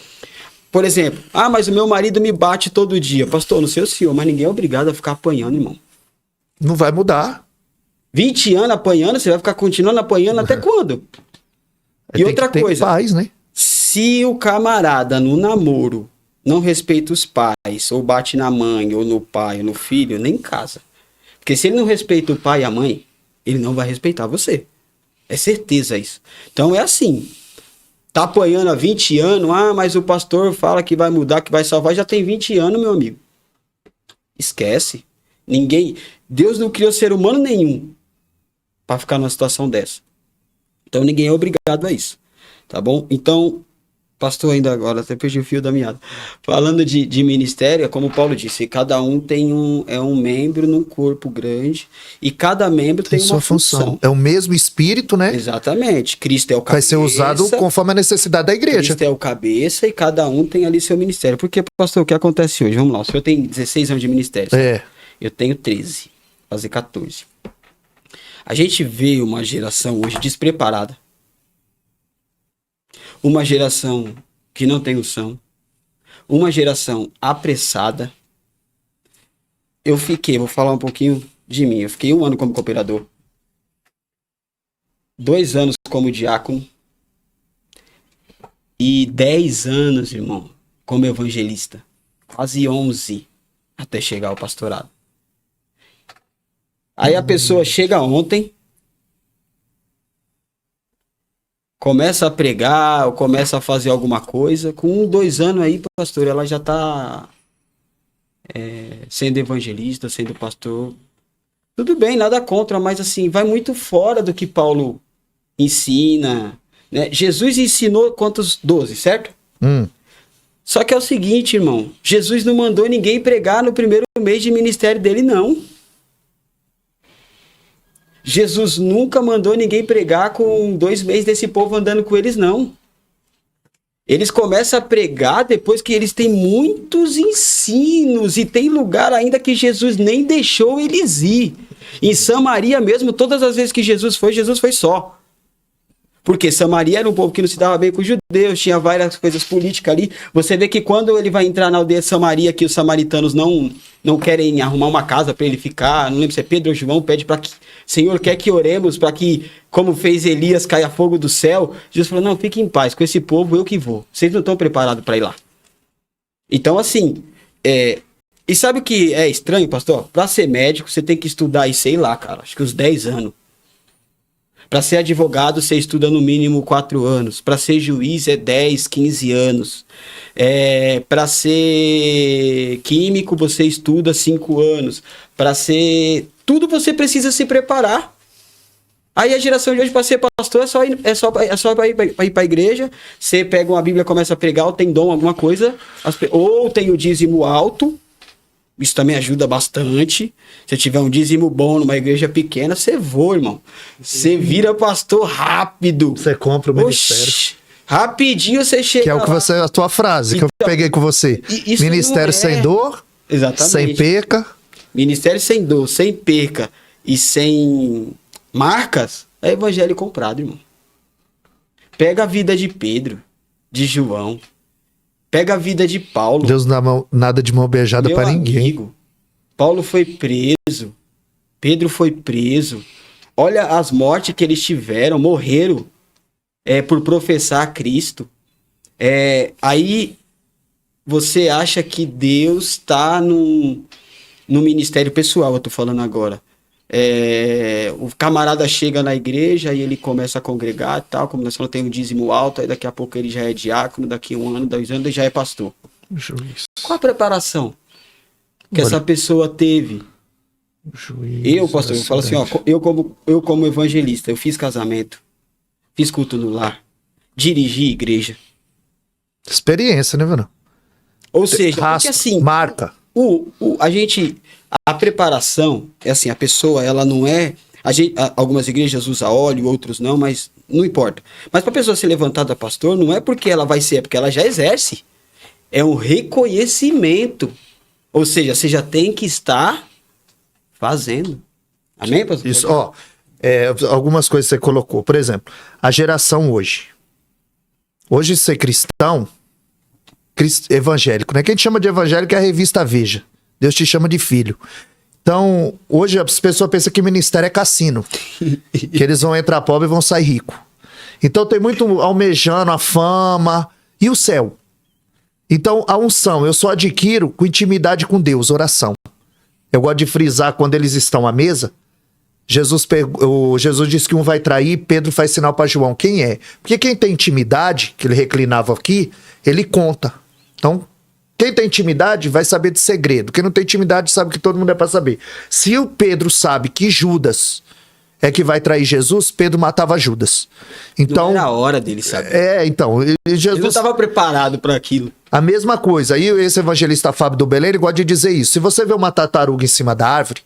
Por exemplo, mas o meu marido me bate todo dia. Pastor, não sei o senhor, mas ninguém é obrigado a ficar apanhando, irmão. Não vai mudar. 20 anos apanhando, você vai ficar continuando apanhando até quando? E outra coisa, paz, né? Se o camarada no namoro não respeita os pais, ou bate na mãe, ou no pai, ou no filho, nem casa. Porque se ele não respeita o pai e a mãe, ele não vai respeitar você. É certeza isso. Então é assim. Tá apanhando há 20 anos, mas o pastor fala que vai mudar, que vai salvar, já tem 20 anos, meu amigo. Esquece. Deus não criou ser humano nenhum para ficar numa situação dessa. Então ninguém é obrigado a isso. Tá bom? Então, pastor, ainda agora, até perdi o fio da meada. Falando de ministério, como o Paulo disse, cada um tem um membro num corpo grande e cada membro tem uma função. É o mesmo espírito, né? Exatamente. Cristo é o cabeça. Vai ser usado conforme a necessidade da igreja. Cristo é o cabeça e cada um tem ali seu ministério. Porque, pastor, o que acontece hoje? Vamos lá, o senhor tem 16 anos de ministério. Eu tenho 13, fazer 14. A gente vê uma geração hoje despreparada. Uma geração que não tem unção. Uma geração apressada. Vou falar um pouquinho de mim. Eu fiquei 1 ano como cooperador. 2 anos como diácono. E 10 anos, irmão, como evangelista. Quase 11 até chegar ao pastorado. Aí a pessoa chega ontem, começa a pregar, ou começa a fazer alguma coisa, com 2 anos aí, pastor, ela já está sendo evangelista, sendo pastor. Tudo bem, nada contra, mas assim, vai muito fora do que Paulo ensina, né? Jesus ensinou quantos? 12, certo? Só que é o seguinte, irmão. Jesus não mandou ninguém pregar no primeiro mês de ministério dele, não. Jesus nunca mandou ninguém pregar com 2 meses desse povo andando com eles, não. Eles começam a pregar depois que eles têm muitos ensinos e tem lugar ainda que Jesus nem deixou eles ir. Em Samaria mesmo, todas as vezes que Jesus foi só. Porque Samaria era um povo que não se dava bem com os judeus, tinha várias coisas políticas ali. Você vê que quando ele vai entrar na aldeia de Samaria, que os samaritanos não querem arrumar uma casa para ele ficar, não lembro se é Pedro ou João, pede para que, Senhor, quer que oremos para que, como fez Elias, caia fogo do céu. Jesus falou, não, fique em paz, com esse povo eu que vou. Vocês não estão preparados para ir lá. Então, assim, e sabe o que é estranho, pastor? Para ser médico, você tem que estudar aí, sei lá, cara, acho que uns 10 anos. Para ser advogado, você estuda no mínimo 4 anos. Para ser juiz é 10, 15 anos. Para ser químico, você estuda 5 anos. Para ser... Tudo você precisa se preparar. Aí a geração de hoje, para ser pastor, é só ir para a igreja. Você pega uma Bíblia, começa a pregar, ou tem dom, alguma coisa. Ou tem o dízimo alto. Isso também ajuda bastante. Se tiver um dízimo bom numa igreja pequena, você voa, irmão. Você vira pastor rápido. Você compra o ministério. Oxi, rapidinho você chega. Que é o que você, a tua frase Então, que eu peguei com você. Ministério sem dor, exatamente. sem perca. Ministério sem dor, sem perca e sem marcas, é evangelho comprado, irmão. Pega a vida de Pedro, de João. Pega a vida de Paulo. Deus não dá nada de mão beijada para ninguém. Amigo, Paulo foi preso. Pedro foi preso. Olha as mortes que eles tiveram, morreram por professar Cristo. Aí você acha que Deus está no ministério pessoal, eu tô falando agora. O camarada chega na igreja e ele começa a congregar e tal, como nós falamos, tem um dízimo alto, aí daqui a pouco ele já é diácono, daqui 1 ano, 2 anos ele já é pastor. Juiz. Qual a preparação que essa pessoa teve? Eu, pastor, eu falo assim, ó, eu como evangelista, eu fiz casamento, fiz culto no lar, dirigi igreja. Experiência, né, Bruno? Ou seja, porque assim, marca. A preparação, é assim, a pessoa, ela não é... algumas igrejas usam óleo, outros não, mas não importa. Mas para a pessoa ser levantada pastor, não é porque ela vai ser, é porque ela já exerce. É um reconhecimento. Ou seja, você já tem que estar fazendo. Amém, pastor? Isso, ó. Algumas coisas que você colocou. Por exemplo, a geração hoje. Hoje ser cristão, evangélico, né? Quem te chama de evangélico é a revista Veja. Deus te chama de filho. Então, hoje as pessoas pensam que ministério é cassino. Que eles vão entrar pobre e vão sair rico. Então tem muito almejando a fama e o céu. Então a unção eu só adquiro com intimidade com Deus, oração. Eu gosto de frisar quando eles estão à mesa. Jesus disse que um vai trair, Pedro faz sinal para João. Quem é? Porque quem tem intimidade, que ele reclinava aqui, ele conta. Então, quem tem intimidade vai saber de segredo. Quem não tem intimidade sabe que todo mundo é para saber. Se o Pedro sabe que Judas é que vai trair Jesus, Pedro matava Judas. Então, não era a hora dele saber. Então. Jesus, ele não estava preparado para aquilo. A mesma coisa. Aí esse evangelista Fábio do Belém, ele gosta de dizer isso. Se você vê uma tartaruga em cima da árvore,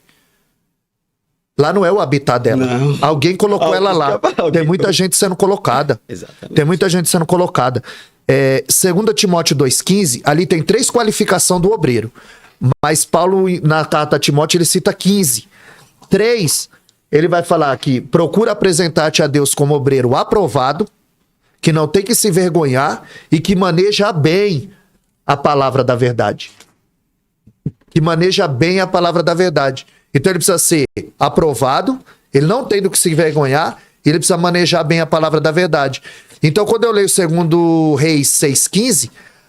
lá não é o habitat dela. Não. Alguém colocou ela lá. Tem muita gente sendo colocada. Exatamente. Tem muita gente sendo colocada. 2 Timóteo 2,15, ali tem 3 qualificações do obreiro. Mas Paulo, na carta a Timóteo, ele cita 15. 3, ele vai falar que procura apresentar-te a Deus como obreiro aprovado, que não tem que se envergonhar e que maneja bem a palavra da verdade. Que maneja bem a palavra da verdade. Então ele precisa ser aprovado, ele não tem do que se envergonhar, e ele precisa manejar bem a palavra da verdade. Então, quando eu leio 2 Reis 6,15,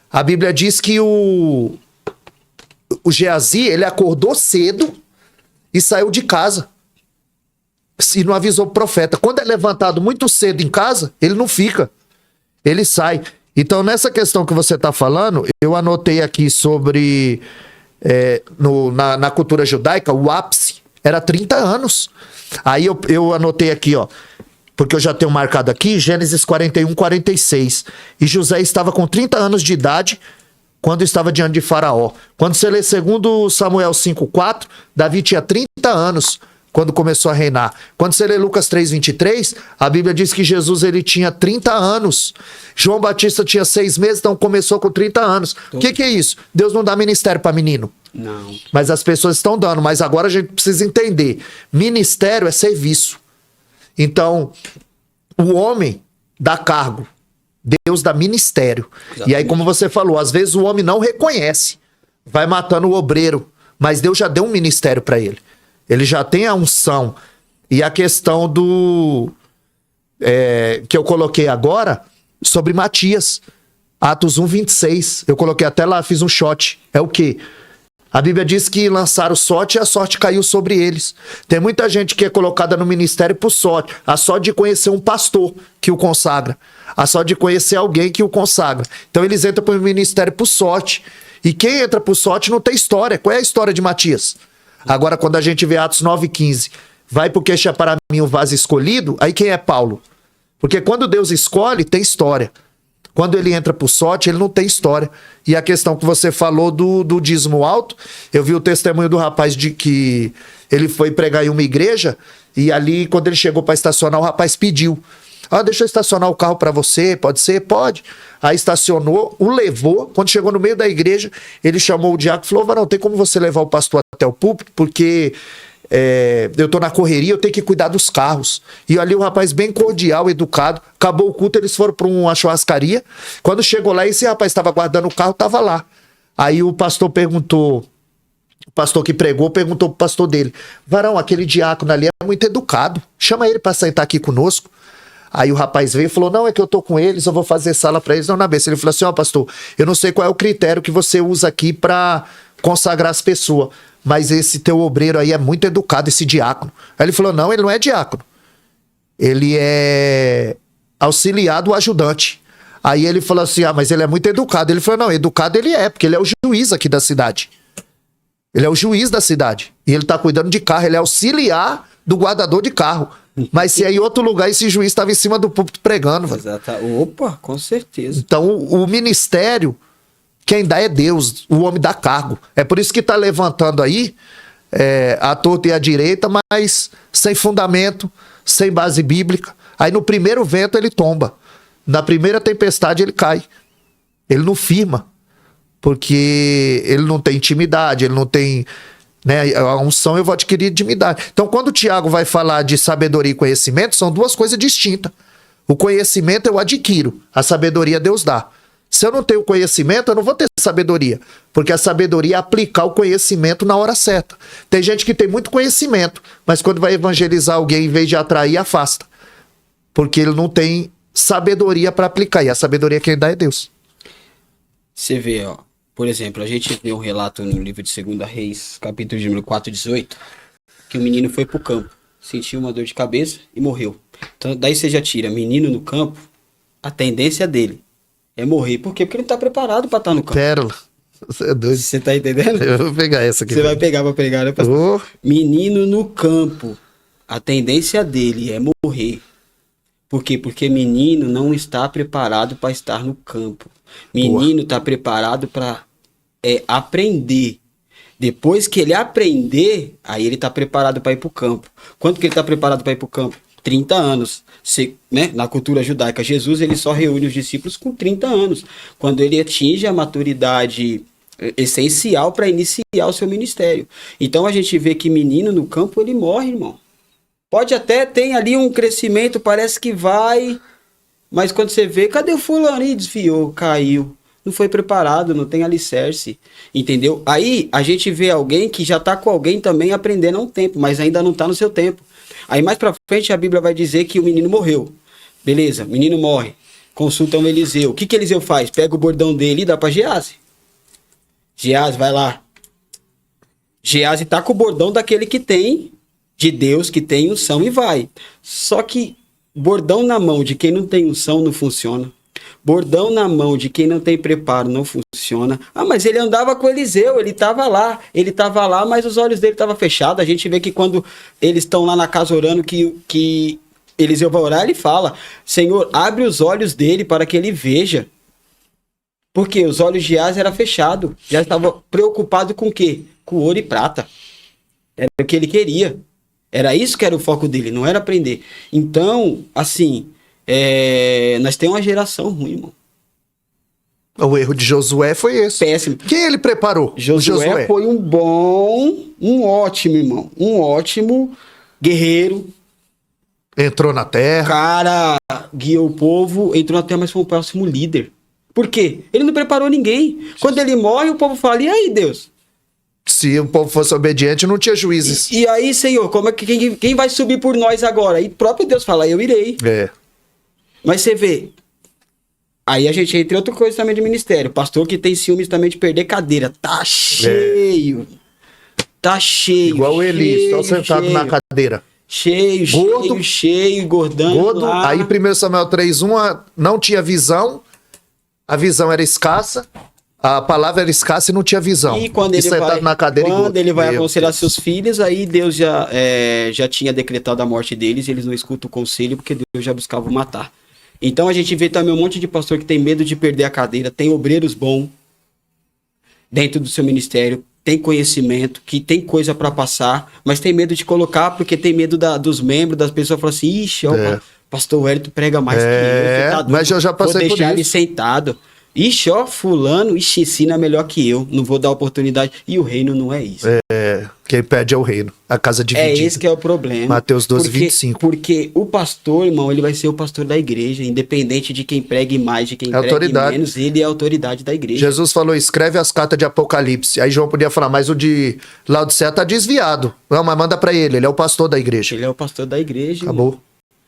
a Bíblia diz que o Geazi, ele acordou cedo e saiu de casa. E não avisou o profeta. Quando é levantado muito cedo em casa, ele não fica. Ele sai. Então, nessa questão que você está falando, eu anotei aqui sobre... na cultura judaica, o ápice era 30 anos. Aí eu anotei aqui, ó. porque eu já tenho marcado aqui, Gênesis 41, 46. E José estava com 30 anos de idade quando estava diante de Faraó. Quando você lê 2 Samuel 5,4, Davi tinha 30 anos quando começou a reinar. Quando você lê Lucas 3,23, a Bíblia diz que Jesus ele tinha 30 anos. João Batista tinha 6 meses, então começou com 30 anos. O que é isso? Deus não dá ministério para menino. Não. Mas as pessoas estão dando. Mas agora a gente precisa entender. Ministério é serviço. Então, o homem dá cargo. Deus dá ministério. Exatamente. E aí, como você falou, às vezes o homem não reconhece. Vai matando o obreiro. Mas Deus já deu um ministério para ele. Ele já tem a unção. E a questão do... que eu coloquei agora, sobre Matias. Atos 1, 26. Eu coloquei até lá, fiz um shot. É o quê? A Bíblia diz que lançaram o sorte e a sorte caiu sobre eles. Tem muita gente que é colocada no ministério por sorte. A sorte de conhecer um pastor que o consagra. A sorte de conhecer alguém que o consagra. Então eles entram para o ministério por sorte. E quem entra por sorte não tem história. Qual é a história de Matias? Agora, quando a gente vê Atos 9,15, vai porque este é para mim o vaso escolhido, aí quem é Paulo? Porque quando Deus escolhe, tem história. Quando ele entra por sorte, ele não tem história. E a questão que você falou do dízimo alto, eu vi o testemunho do rapaz de que ele foi pregar em uma igreja, e ali, quando ele chegou para estacionar, o rapaz pediu. Deixa eu estacionar o carro para você, pode ser? Pode. Aí estacionou, o levou. Quando chegou no meio da igreja, ele chamou o diácono e falou: Varão, tem como você levar o pastor até o púlpito? Porque eu tô na correria, eu tenho que cuidar dos carros. E ali o rapaz bem cordial, educado. Acabou o culto, eles foram para uma churrascaria. Quando chegou lá, esse rapaz estava guardando o carro, estava lá. Aí o pastor perguntou... O pastor que pregou perguntou pro pastor dele: Varão, aquele diácono ali é muito educado. Chama ele para sentar aqui conosco. Aí o rapaz veio e falou: não, é que eu tô com eles, eu vou fazer sala para eles. Não, na vez. Ele falou assim: pastor, eu não sei qual é o critério que você usa aqui para consagrar as pessoas, mas esse teu obreiro aí é muito educado, esse diácono. Aí ele falou: não, ele não é diácono. Ele é auxiliar do ajudante. Aí ele falou assim: mas ele é muito educado. Ele falou: não, educado ele é, porque ele é o juiz aqui da cidade. Ele é o juiz da cidade. E ele tá cuidando de carro, ele é auxiliar do guardador de carro. Mas se é em outro lugar, esse juiz estava em cima do púlpito pregando. Exato. Opa, com certeza. Então, o ministério, quem dá é Deus, o homem dá cargo. É por isso que está levantando aí a torta e a direita, mas sem fundamento, sem base bíblica. Aí no primeiro vento ele tomba. Na primeira tempestade ele cai. Ele não firma. Porque ele não tem intimidade, ele não tem... a unção eu vou adquirir intimidade. Então, quando o Tiago vai falar de sabedoria e conhecimento, são duas coisas distintas. O conhecimento eu adquiro, a sabedoria Deus dá. Se eu não tenho conhecimento, eu não vou ter sabedoria. Porque a sabedoria é aplicar o conhecimento na hora certa. Tem gente que tem muito conhecimento, mas quando vai evangelizar alguém, em vez de atrair, afasta. Porque ele não tem sabedoria para aplicar. E a sabedoria quem dá é Deus. Você vê, por exemplo, a gente vê um relato no livro de 2 Reis, capítulo de número 4, 18, que o menino foi pro campo, sentiu uma dor de cabeça e morreu. Então, daí você já tira menino no campo, a tendência dele é morrer. Por quê? Porque ele não tá preparado para estar no campo. Pérola. Você é doido. Você tá entendendo? Eu vou pegar essa aqui. Você vai pegar pra pregar, né, pastor? Menino no campo, a tendência dele é morrer. Por quê? Porque menino não está preparado para estar no campo. Menino está preparado para aprender. Depois que ele aprender, aí ele está preparado para ir para o campo. Quanto que ele está preparado para ir para o campo? 30 anos. Na cultura judaica, Jesus ele só reúne os discípulos com 30 anos. Quando ele atinge a maturidade essencial para iniciar o seu ministério. Então a gente vê que menino no campo, ele morre, irmão. Pode até ter ali um crescimento, parece que vai, mas quando você vê, cadê o fulano? Ih, desviou, caiu, não foi preparado, não tem alicerce, entendeu? Aí a gente vê alguém que já tá com alguém também aprendendo há um tempo, mas ainda não tá no seu tempo. Aí mais pra frente a Bíblia vai dizer que o menino morreu. Beleza, o menino morre, consulta um Eliseu. O que Eliseu faz? Pega o bordão dele e dá pra Geazi. Geazi, vai lá. Geazi tá com o bordão daquele que tem... de Deus, que tem unção, e vai. Só que bordão na mão de quem não tem unção não funciona. Bordão na mão de quem não tem preparo não funciona. Mas ele andava com Eliseu, ele estava lá, mas os olhos dele estavam fechados. A gente vê que quando eles estão lá na casa orando, que Eliseu vai orar, ele fala, Senhor, abre os olhos dele para que ele veja. Porque os olhos de Geazi eram fechados. Já estava preocupado com o quê? Com ouro e prata. Era o que ele queria. Era isso que era o foco dele, não era aprender. Então, assim, nós temos uma geração ruim, irmão. O erro de Josué foi esse. Péssimo. Quem ele preparou? Josué foi um ótimo, irmão. Um ótimo guerreiro. Entrou na terra. Cara, guiou o povo, entrou na terra, mas foi o próximo líder. Por quê? Ele não preparou ninguém. Quando ele morre, o povo fala, e aí, Deus? Se o povo fosse obediente, não tinha juízes. E aí, Senhor, como é que quem vai subir por nós agora? E o próprio Deus fala, eu irei. Mas você vê, aí a gente entra em outra coisa também de ministério. Pastor que tem ciúmes também de perder cadeira. Tá cheio. Tá cheio. Igual ele, só sentado na cadeira. Cheio, gordo, cheio, engordando. Gordo. Aí 1 Samuel 3:1 não tinha visão. A visão era escassa. A palavra era escassa e não tinha visão. E quando ele vai, na cadeira quando ele vai aconselhar seus filhos, aí Deus já tinha decretado a morte deles, e eles não escutam o conselho, porque Deus já buscava matar. Então a gente vê também um monte de pastor que tem medo de perder a cadeira, tem obreiros bons dentro do seu ministério, tem conhecimento, que tem coisa para passar, mas tem medo de colocar, porque tem medo dos membros, das pessoas falam assim, ixi, ó, pastor Wellington prega mais que eu, tá doido, mas eu já passei por isso. Vou deixar ele sentado. Ixi, ó, fulano, ensina melhor que eu, não vou dar oportunidade. E o reino não é isso. Quem pede é o reino, a casa dividida. É esse que é o problema. Mateus 12:25. Porque o pastor, irmão, ele vai ser o pastor da igreja, independente de quem pregue mais, de quem pregue autoridade. Menos, ele é a autoridade da igreja. Jesus falou, escreve as cartas de Apocalipse. Aí João podia falar, mas o de Laodiceia tá desviado. Não, mas manda pra ele é o pastor da igreja. Ele é o pastor da igreja. Acabou. Irmão.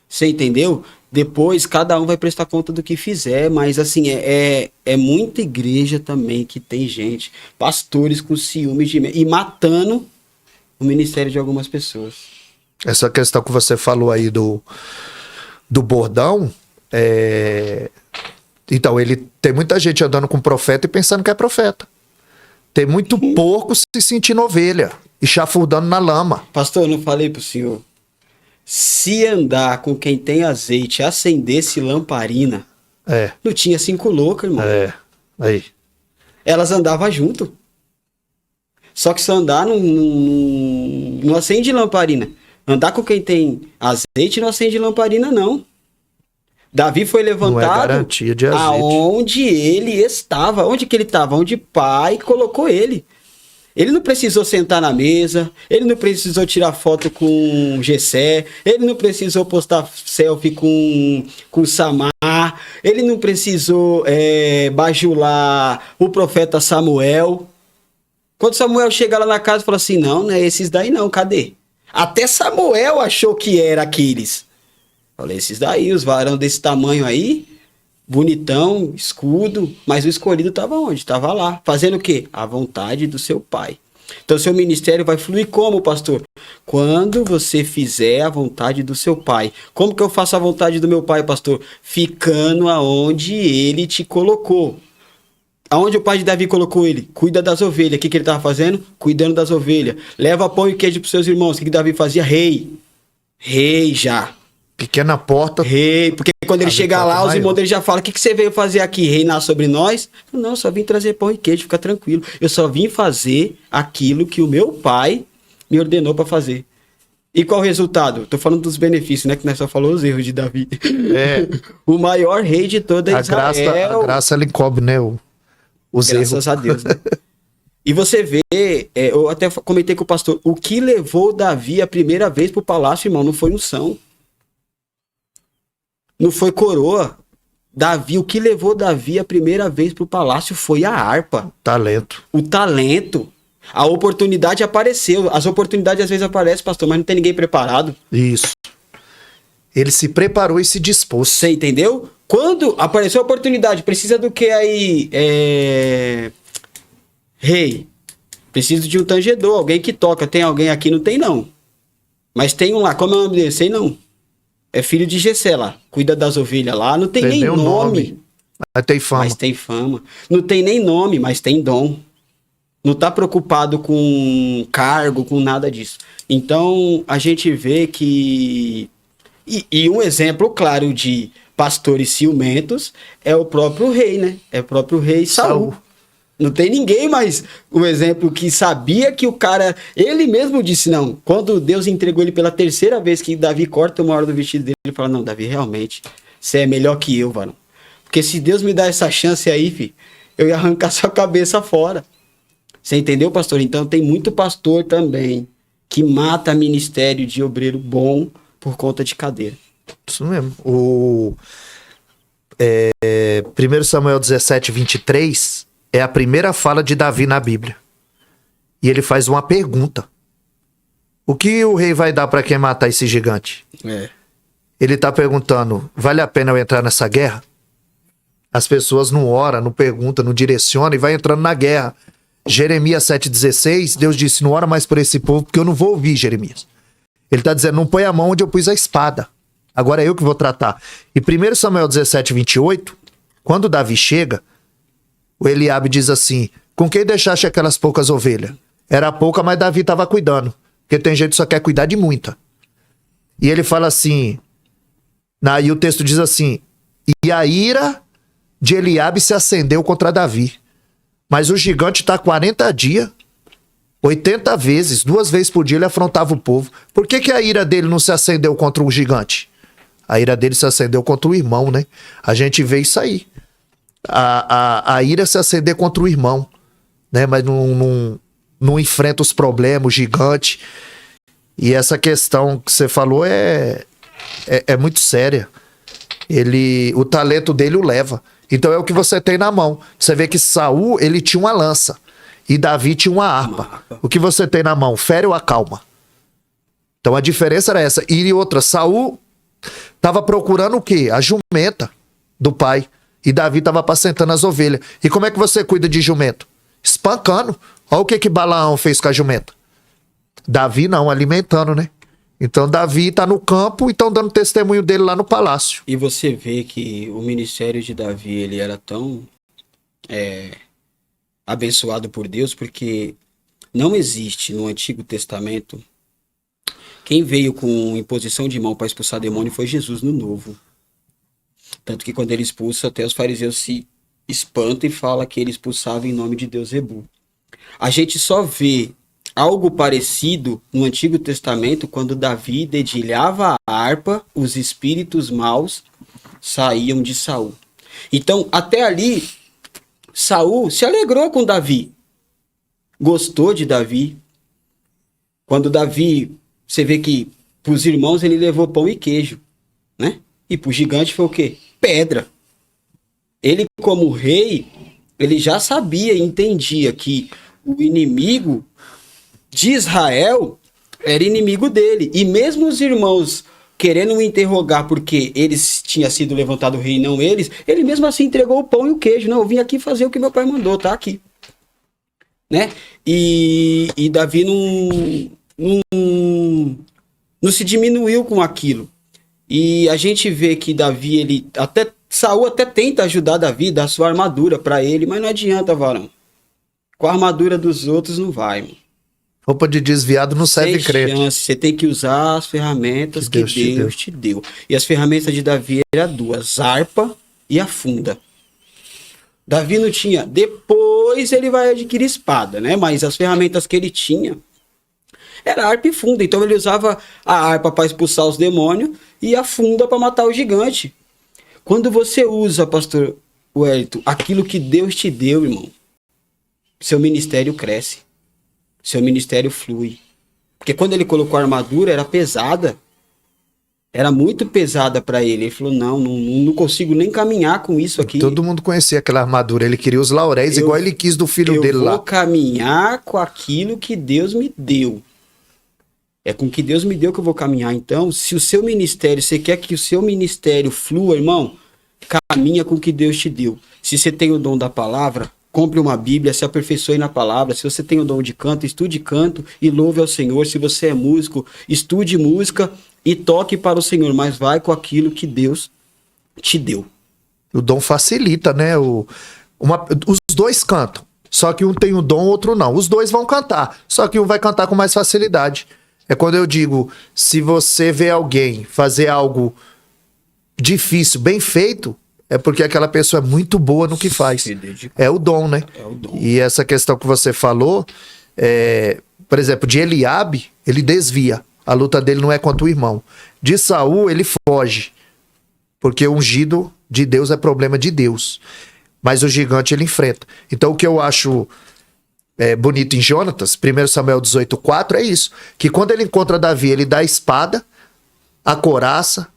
Você entendeu? Depois cada um vai prestar conta do que fizer, mas assim, é muita igreja também que tem gente, pastores com ciúmes e matando o ministério de algumas pessoas. Essa questão que você falou aí do bordão, então ele tem muita gente andando com profeta e pensando que é profeta. Tem muito porco se sentindo ovelha e chafurdando na lama. Pastor, eu não falei pro senhor. Se andar com quem tem azeite, acendesse lamparina, não tinha 5 loucas, irmão. Aí. Elas andavam junto. Só que se andar não acende lamparina. Andar com quem tem azeite não acende lamparina, não. Davi foi levantado não é garantia de azeite. Aonde ele estava. Onde que ele estava? Onde o pai colocou ele. Ele não precisou sentar na mesa, ele não precisou tirar foto com Gessé, ele não precisou postar selfie com Samar, ele não precisou bajular o profeta Samuel. Quando Samuel chega lá na casa, fala assim, não é esses daí não, cadê? Até Samuel achou que era aqueles. Falei, esses daí, os varão desse tamanho aí, bonitão, escudo, mas o escolhido estava onde? Estava lá, fazendo o quê? A vontade do seu pai. Então seu ministério vai fluir como, pastor? Quando você fizer a vontade do seu pai. Como que eu faço a vontade do meu pai, pastor? Ficando aonde ele te colocou. Aonde o pai de Davi colocou ele? Cuida das ovelhas. O que ele estava fazendo? Cuidando das ovelhas. Leva pão e queijo para os seus irmãos. O que Davi fazia? Rei já. Pequena porta. Rei, porque quando ele chegar lá, os irmãos dele já falam, o que você veio fazer aqui? Reinar sobre nós? Não, eu só vim trazer pão e queijo, fica tranquilo. Eu só vim fazer aquilo que o meu pai me ordenou para fazer. E qual o resultado? Tô falando dos benefícios, né? Que nós só falamos os erros de Davi. O maior rei de toda Israel. A graça ela encobre, né? Os erros. Graças a Deus, né? E você vê, eu até comentei com o pastor, o que levou Davi a primeira vez pro palácio, irmão, não foi unção. Não foi coroa. Davi, o que levou Davi a primeira vez pro palácio foi a harpa. Talento. O talento. A oportunidade apareceu. As oportunidades às vezes aparecem, pastor, mas não tem ninguém preparado. Isso. Ele se preparou e se dispôs. Você entendeu? Quando apareceu a oportunidade, precisa do que aí? Rei. Preciso de um tangedor, alguém que toca. Tem alguém aqui? Não tem, não. Mas tem um lá. Como é o nome dele? Sei não. É filho de Gessé lá. Cuida das ovelhas lá. Não tem nem nome. Mas tem fama. Mas tem fama. Não tem nem nome, mas tem dom. Não tá preocupado com cargo, com nada disso. Então, a gente vê que E um exemplo claro de pastores ciumentos é o próprio rei, né? É o próprio rei Saul. Não tem ninguém mais o exemplo que sabia que o cara... Ele mesmo disse, não. Quando Deus entregou ele pela terceira vez, que Davi corta uma hora do vestido dele, ele fala, não, Davi, realmente, você é melhor que eu, varão. Porque se Deus me dá essa chance aí, filho, eu ia arrancar sua cabeça fora. Você entendeu, pastor? Então tem muito pastor também que mata ministério de obreiro bom por conta de cadeira. Isso mesmo. 1 Samuel 17, 23 é a primeira fala de Davi na Bíblia. E ele faz uma pergunta. O que o rei vai dar para quem matar esse gigante? Ele está perguntando, vale a pena eu entrar nessa guerra? As pessoas não oram, não perguntam, não direcionam e vai entrando na guerra. Jeremias 7,16, Deus disse, não ora mais por esse povo, porque eu não vou ouvir, Jeremias. Ele está dizendo, não põe a mão onde eu pus a espada. Agora é eu que vou tratar. E 1 Samuel 17, 28, quando Davi chega, o Eliabe diz assim, com quem deixaste aquelas poucas ovelhas? Era pouca, mas Davi estava cuidando. Porque tem gente que só quer cuidar de muita. E ele fala assim, e o texto diz assim, e a ira de Eliabe se acendeu contra Davi. Mas o gigante está 40 dias, 80 vezes, 2 vezes por dia ele afrontava o povo. Por que a ira dele não se acendeu contra o gigante? A ira dele se acendeu contra o irmão, né? A gente vê isso aí. A ira se acender contra o irmão, né? Mas não enfrenta os problemas, o gigante. E essa questão que você falou é muito séria. O talento dele o leva. Então é o que você tem na mão. Você vê que Saul, ele tinha uma lança. E Davi tinha uma harpa. O que você tem na mão? Fere ou acalma? Então a diferença era essa. E outra, Saul estava procurando o quê? A jumenta do pai. E Davi estava apacentando as ovelhas. E como é que você cuida de jumento? Espancando. Olha o que Balaão fez com a jumenta. Davi não, alimentando, né? Então Davi está no campo e estão dando testemunho dele lá no palácio. E você vê que o ministério de Davi, ele era tão abençoado por Deus, porque não existe no Antigo Testamento quem veio com imposição de mão para expulsar demônio foi Jesus no Novo. Tanto que quando ele expulsa, até os fariseus se espantam e falam que ele expulsava em nome de Deus Zebu. A gente só vê algo parecido no Antigo Testamento quando Davi dedilhava a harpa, os espíritos maus saíam de Saul. Então, até ali, Saul se alegrou com Davi. Gostou de Davi. Quando Davi, você vê que para os irmãos ele levou pão e queijo, né? E para o gigante foi o quê? Pedra. Ele, como rei, ele já sabia e entendia que o inimigo de Israel era inimigo dele. E mesmo os irmãos querendo o interrogar porque eles tinham sido levantado rei e não eles, ele mesmo assim entregou o pão e o queijo. Não, eu vim aqui fazer o que meu pai mandou, tá aqui. Né? E Davi não se diminuiu com aquilo. E a gente vê que Davi, Saul até tenta ajudar Davi, dar sua armadura para ele, mas não adianta, varão. Com a armadura dos outros não vai, mano. Roupa de desviado não serve crente. Você tem que usar as ferramentas que Deus te deu. E as ferramentas de Davi eram 2, harpa e a funda. Davi não tinha. Depois ele vai adquirir espada, né? Mas as ferramentas que ele tinha era harpa e funda. Então ele usava a harpa para expulsar os demônios e a funda para matar o gigante. Quando você usa, pastor Wellington, aquilo que Deus te deu, irmão, seu ministério cresce. Seu ministério flui. Porque quando ele colocou a armadura, era pesada. Era muito pesada para ele. Ele falou, não consigo nem caminhar com isso aqui. Todo mundo conhecia aquela armadura. Ele queria os lauréis, igual ele quis do filho dele lá. Eu vou caminhar com aquilo que Deus me deu. É com o que Deus me deu que eu vou caminhar. Então, se o seu ministério, você quer que o seu ministério flua, irmão, caminha com o que Deus te deu. Se você tem o dom da palavra, compre uma Bíblia, se aperfeiçoe na palavra. Se você tem o dom de canto, estude canto e louve ao Senhor. Se você é músico, estude música e toque para o Senhor. Mas vai com aquilo que Deus te deu. O dom facilita, né? Os dois cantam. Só que um tem o dom, o outro não. Os dois vão cantar. Só que um vai cantar com mais facilidade. É quando eu digo, se você vê alguém fazer algo difícil, bem feito, é porque aquela pessoa é muito boa no que faz. É o dom, né? É o dom. E essa questão que você falou, por exemplo, de Eliabe, ele desvia. A luta dele não é contra o irmão. De Saul, ele foge. Porque o ungido de Deus é problema de Deus. Mas o gigante ele enfrenta. Então o que eu acho bonito em Jonatas, 1 Samuel 18,4, é isso. Que quando ele encontra Davi, ele dá a espada, a couraça,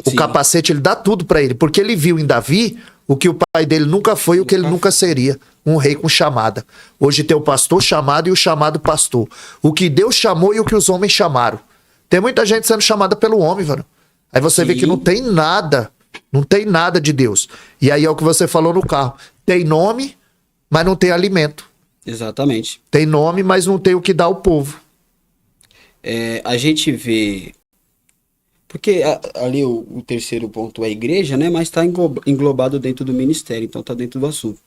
o capacete, ele dá tudo pra ele. Porque ele viu em Davi o que o pai dele nunca foi e o que ele nunca seria. Um rei com chamada. Hoje tem o pastor chamado e o chamado pastor. O que Deus chamou e o que os homens chamaram. Tem muita gente sendo chamada pelo homem, velho. Aí você vê que não tem nada. Não tem nada de Deus. E aí é o que você falou no carro. Tem nome, mas não tem alimento. Exatamente. Tem nome, mas não tem o que dar ao povo. A gente vê... Porque ali o terceiro ponto é a igreja, né? Mas está englobado dentro do ministério. Então está dentro do assunto.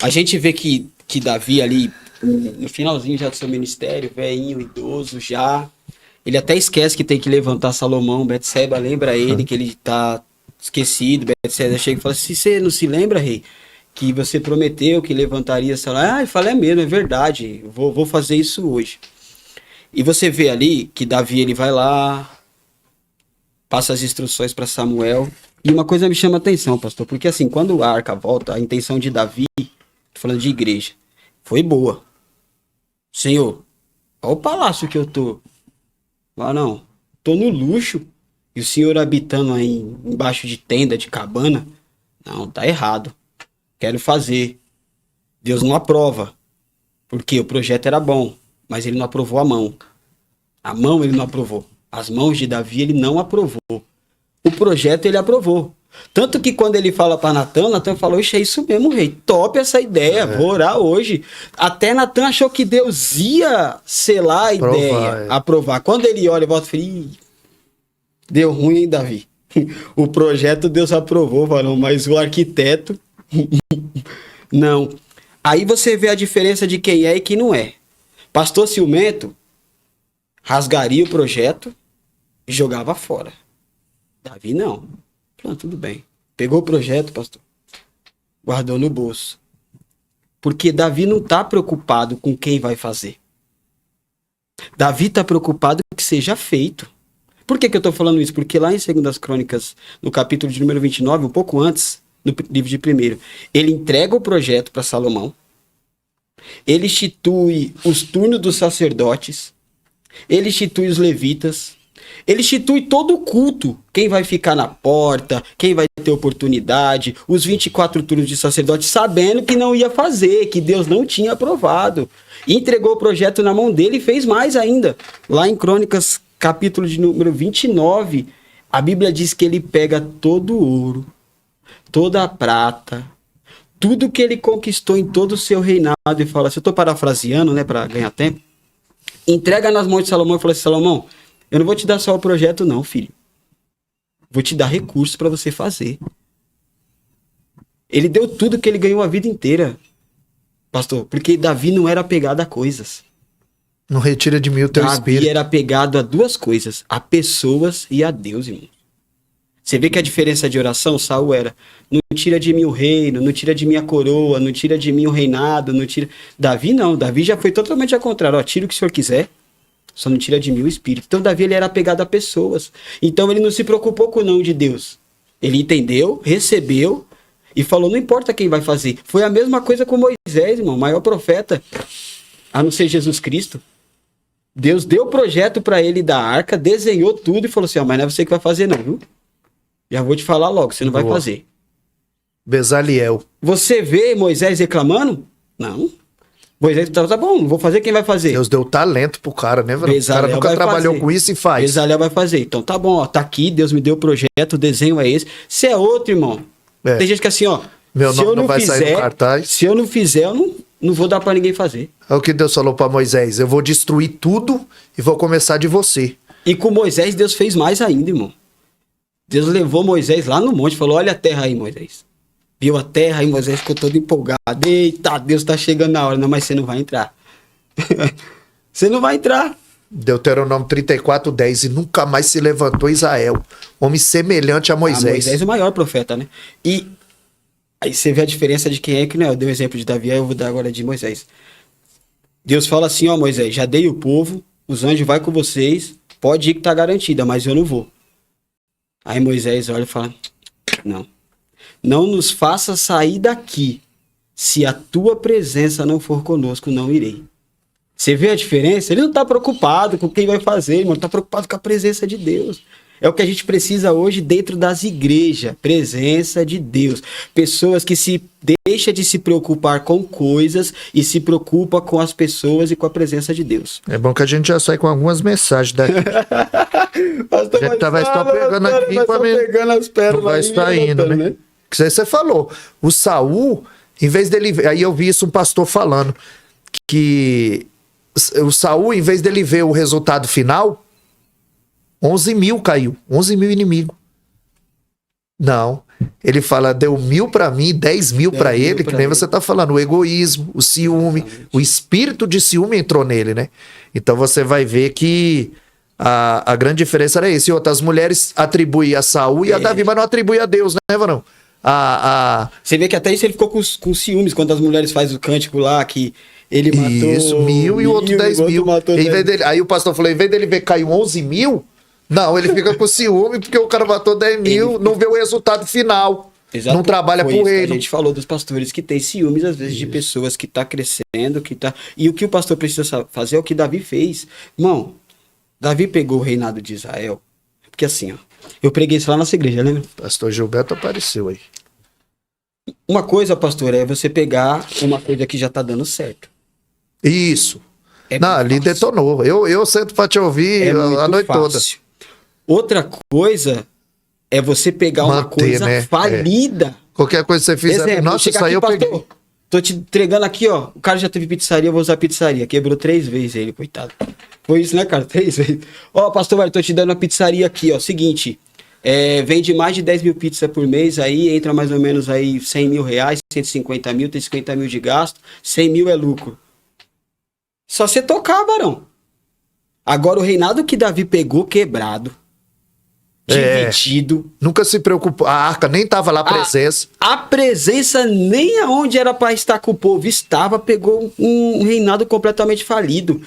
A gente vê que Davi ali, no finalzinho já do seu ministério, velhinho, idoso já, ele até esquece que tem que levantar Salomão. Betseba lembra ele que ele tá esquecido. Betseba chega e fala, se você não se lembra, rei, que você prometeu que levantaria Salomão. Ele fala, é mesmo, é verdade, vou fazer isso hoje. E você vê ali que Davi ele vai lá, passa as instruções para Samuel. E uma coisa me chama a atenção, pastor, porque assim, quando a arca volta, a intenção de Davi, falando de igreja, foi boa. Senhor, olha o palácio que eu tô. Não, tô no luxo. E o senhor habitando aí embaixo de tenda, de cabana. Não, tá errado. Quero fazer. Deus não aprova. Porque o projeto era bom, mas ele não aprovou a mão. A mão ele não aprovou. As mãos de Davi ele não aprovou. O projeto ele aprovou. Tanto que quando ele fala para Natan falou, ixi, é isso mesmo, rei, top essa ideia, vou orar hoje. Até Natan achou que Deus ia selar a ideia, aprovar. Quando ele olha e volta e fala, deu ruim, hein, Davi? O projeto Deus aprovou, varão, mas o arquiteto, não. Aí você vê a diferença de quem é e quem não é. Pastor ciumento rasgaria o projeto e jogava fora. Davi não. Tudo bem. Pegou o projeto, pastor. Guardou no bolso. Porque Davi não está preocupado com quem vai fazer. Davi está preocupado que seja feito. Por que eu estou falando isso? Porque lá em 2 Crônicas, no capítulo de número 29, um pouco antes, no livro de 1, ele entrega o projeto para Salomão. Ele institui os turnos dos sacerdotes. Ele institui os levitas. Ele institui todo o culto. Quem vai ficar na porta, quem vai ter oportunidade, os 24 turnos de sacerdote, sabendo que não ia fazer, que Deus não tinha aprovado. E entregou o projeto na mão dele e fez mais ainda. Lá em Crônicas, capítulo de número 29, a Bíblia diz que ele pega todo o ouro, toda a prata, tudo que ele conquistou em todo o seu reinado e fala, se eu estou parafraseando, né, para ganhar tempo, entrega nas mãos de Salomão e fala assim, Salomão, eu não vou te dar só o projeto não, filho. Vou te dar recursos para você fazer. Ele deu tudo que ele ganhou a vida inteira, pastor, porque Davi não era apegado a coisas. Não retira de mim o teu espírito. Davi era apegado a duas coisas, a pessoas e a Deus, irmão. Você vê que a diferença de oração, Saul era, não tira de mim o reino, não tira de mim a coroa, não tira de mim o reinado, não tira... Davi não, Davi já foi totalmente ao contrário, ó, tira o que o senhor quiser, só não tira de mim o espírito. Então Davi ele era apegado a pessoas, então ele não se preocupou com o não de Deus. Ele entendeu, recebeu e falou, não importa quem vai fazer. Foi a mesma coisa com Moisés, irmão, o maior profeta, a não ser Jesus Cristo. Deus deu o projeto para ele da arca, desenhou tudo e falou assim, ó, mas não é você que vai fazer não, viu? Já vou te falar logo, você não vai fazer. Bezaliel. Você vê Moisés reclamando? Não. Moisés tá bom, não vou fazer, quem vai fazer? Deus deu talento pro cara, né, velho? O cara nunca trabalhou com isso e faz. Bezaliel vai fazer. Então tá bom, ó, tá aqui, Deus me deu o projeto, o desenho é esse. Se é outro, irmão. Tem gente que assim, ó. Meu nome não vai sair no cartaz. Se eu não fizer, eu não vou dar pra ninguém fazer. É o que Deus falou pra Moisés, eu vou destruir tudo e vou começar de você. E com Moisés, Deus fez mais ainda, irmão. Deus levou Moisés lá no monte, falou, olha a terra aí, Moisés. Viu a terra, aí Moisés ficou todo empolgado. Eita, Deus tá chegando na hora. Não, mas você não vai entrar. Você não vai entrar. Deuteronômio 34:10, e nunca mais se levantou Israel, homem semelhante a Moisés. Moisés é o maior profeta, né? E aí você vê a diferença de quem é que não é. Eu dei o exemplo de Davi, aí eu vou dar agora de Moisés. Deus fala assim, ó Moisés, já dei o povo, os anjos vai com vocês, pode ir que tá garantida, mas eu não vou. Aí Moisés olha e fala, não nos faça sair daqui, se a tua presença não for conosco, não irei. Você vê a diferença? Ele não está preocupado com quem vai fazer, irmão. Ele está preocupado com a presença de Deus. É o que a gente precisa hoje dentro das igrejas. Presença de Deus. Pessoas que se deixam de se preocupar com coisas e se preocupam com as pessoas e com a presença de Deus. É bom que a gente já sai com algumas mensagens daqui. Pastor, a gente vai estar pegando aqui para mim. Não vai estar indo, né? Que você falou. O Saul, em vez dele... Aí eu vi isso um pastor falando. Que... O Saul, em vez dele ver o resultado final, 11 mil caiu. 11 mil inimigos. Não. Ele fala, deu 1.000 para mim, 10 mil para ele, que nem você tá falando. O egoísmo, o ciúme, exatamente. O espírito de ciúme entrou nele, né? Então você vai ver que a grande diferença era isso. E outras mulheres atribuem a Saul e a Davi, mas não atribuem a Deus, né, Varão? Você vê que até isso ele ficou com ciúmes, quando as mulheres fazem o cântico lá, que ele matou... Isso, 1.000 e o outro 10 mil. Aí o pastor falou, em vez dele ver que caiu 11 mil, não, ele fica com ciúme porque o cara matou 10 mil, não vê o resultado final. Exato. Não trabalha pro reino. A gente falou dos pastores que tem ciúmes, às vezes, de pessoas que tá crescendo, que tá... E o que o pastor precisa fazer é o que Davi fez. Irmão, Davi pegou o reinado de Israel, porque assim, ó, eu preguei isso lá na nossa igreja, lembra? Pastor Gilberto apareceu aí. Uma coisa, pastor, é você pegar uma coisa que já tá dando certo. Isso. Não, ali detonou. Eu sento pra te ouvir a noite toda. Outra coisa é você pegar uma coisa, né, falida. Qualquer coisa que você fizer. Exemplo, nossa, isso aí eu peguei. Tô te entregando aqui, ó. O cara já teve pizzaria, eu vou usar pizzaria. Quebrou 3 vezes ele, coitado. Foi isso, né, cara? 3 vezes. Ó, pastor, velho, tô te dando uma pizzaria aqui, ó. Seguinte, vende mais de 10 mil pizzas por mês, aí entra mais ou menos aí 100 mil reais, 150 mil, tem 50 mil de gasto, 100 mil é lucro. Só você tocar, varão. Agora o reinado que Davi pegou quebrado, dividido. Nunca se preocupou. A arca nem tava lá, a presença. A presença nem aonde era para estar com o povo estava, pegou um reinado completamente falido.